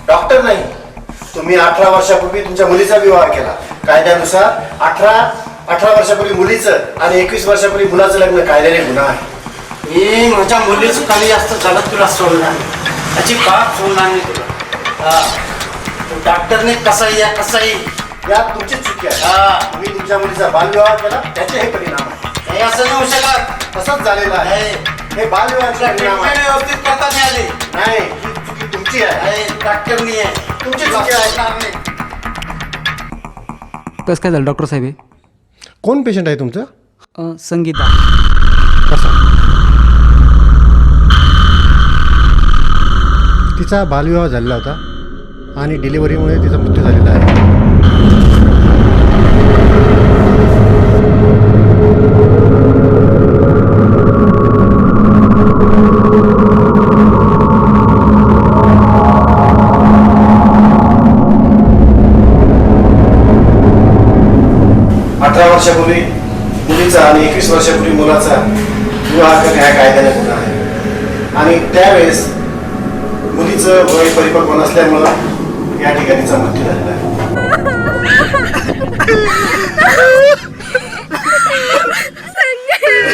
डॉक्टर नाही. तुम्ही 18 वर्षापूर्वी तुमच्या मुलीचा विवाह केला. कायद्यानुसार 18 वर्षापूर्वी मुलीचं आणि 21 वर्षापूर्वी मुलाचं लग्न कायद्याने गुन्हा आहे. मी माझ्या मुलीचं काही जास्त झालं तुला सोडणार नाही. त्याची बाप सोडणार नाही तुला. डॉक्टरने कसाही यात तुमची चुकी आहे. तुम्ही तुमच्या मुलीचा बालविवाह केला त्याचे हे परिणाम आहे. हे असं नाही होऊ शकत. तसंच झालेलं आहे. हे बालविवाहाचे परिणाम आहे. व्यवस्थित करता नाही आली. नाही, ही चुकी तुमची आहे. डॉक्टरनी आहे तुमची चुकी आहे. कसं काय झालं डॉक्टर साहेब? कोण पेशंट आहे तुमचं? संगीता. तिचा बालविवाह झालेला होता आणि डिलिव्हरीमुळे तिचा मृत्यू झालेला आहे. वर्षापूर्वी मुलीचा आणि 21 वर्षापूर्वी मुलाचा विवाह करणे हा कायद्याने गुन्हा आहे. आणि त्यावेळेस मुलीचं वय परिपक्व नसल्यामुळं या ठिकाणी तिचा मृत्यू झालेला आहे. संजय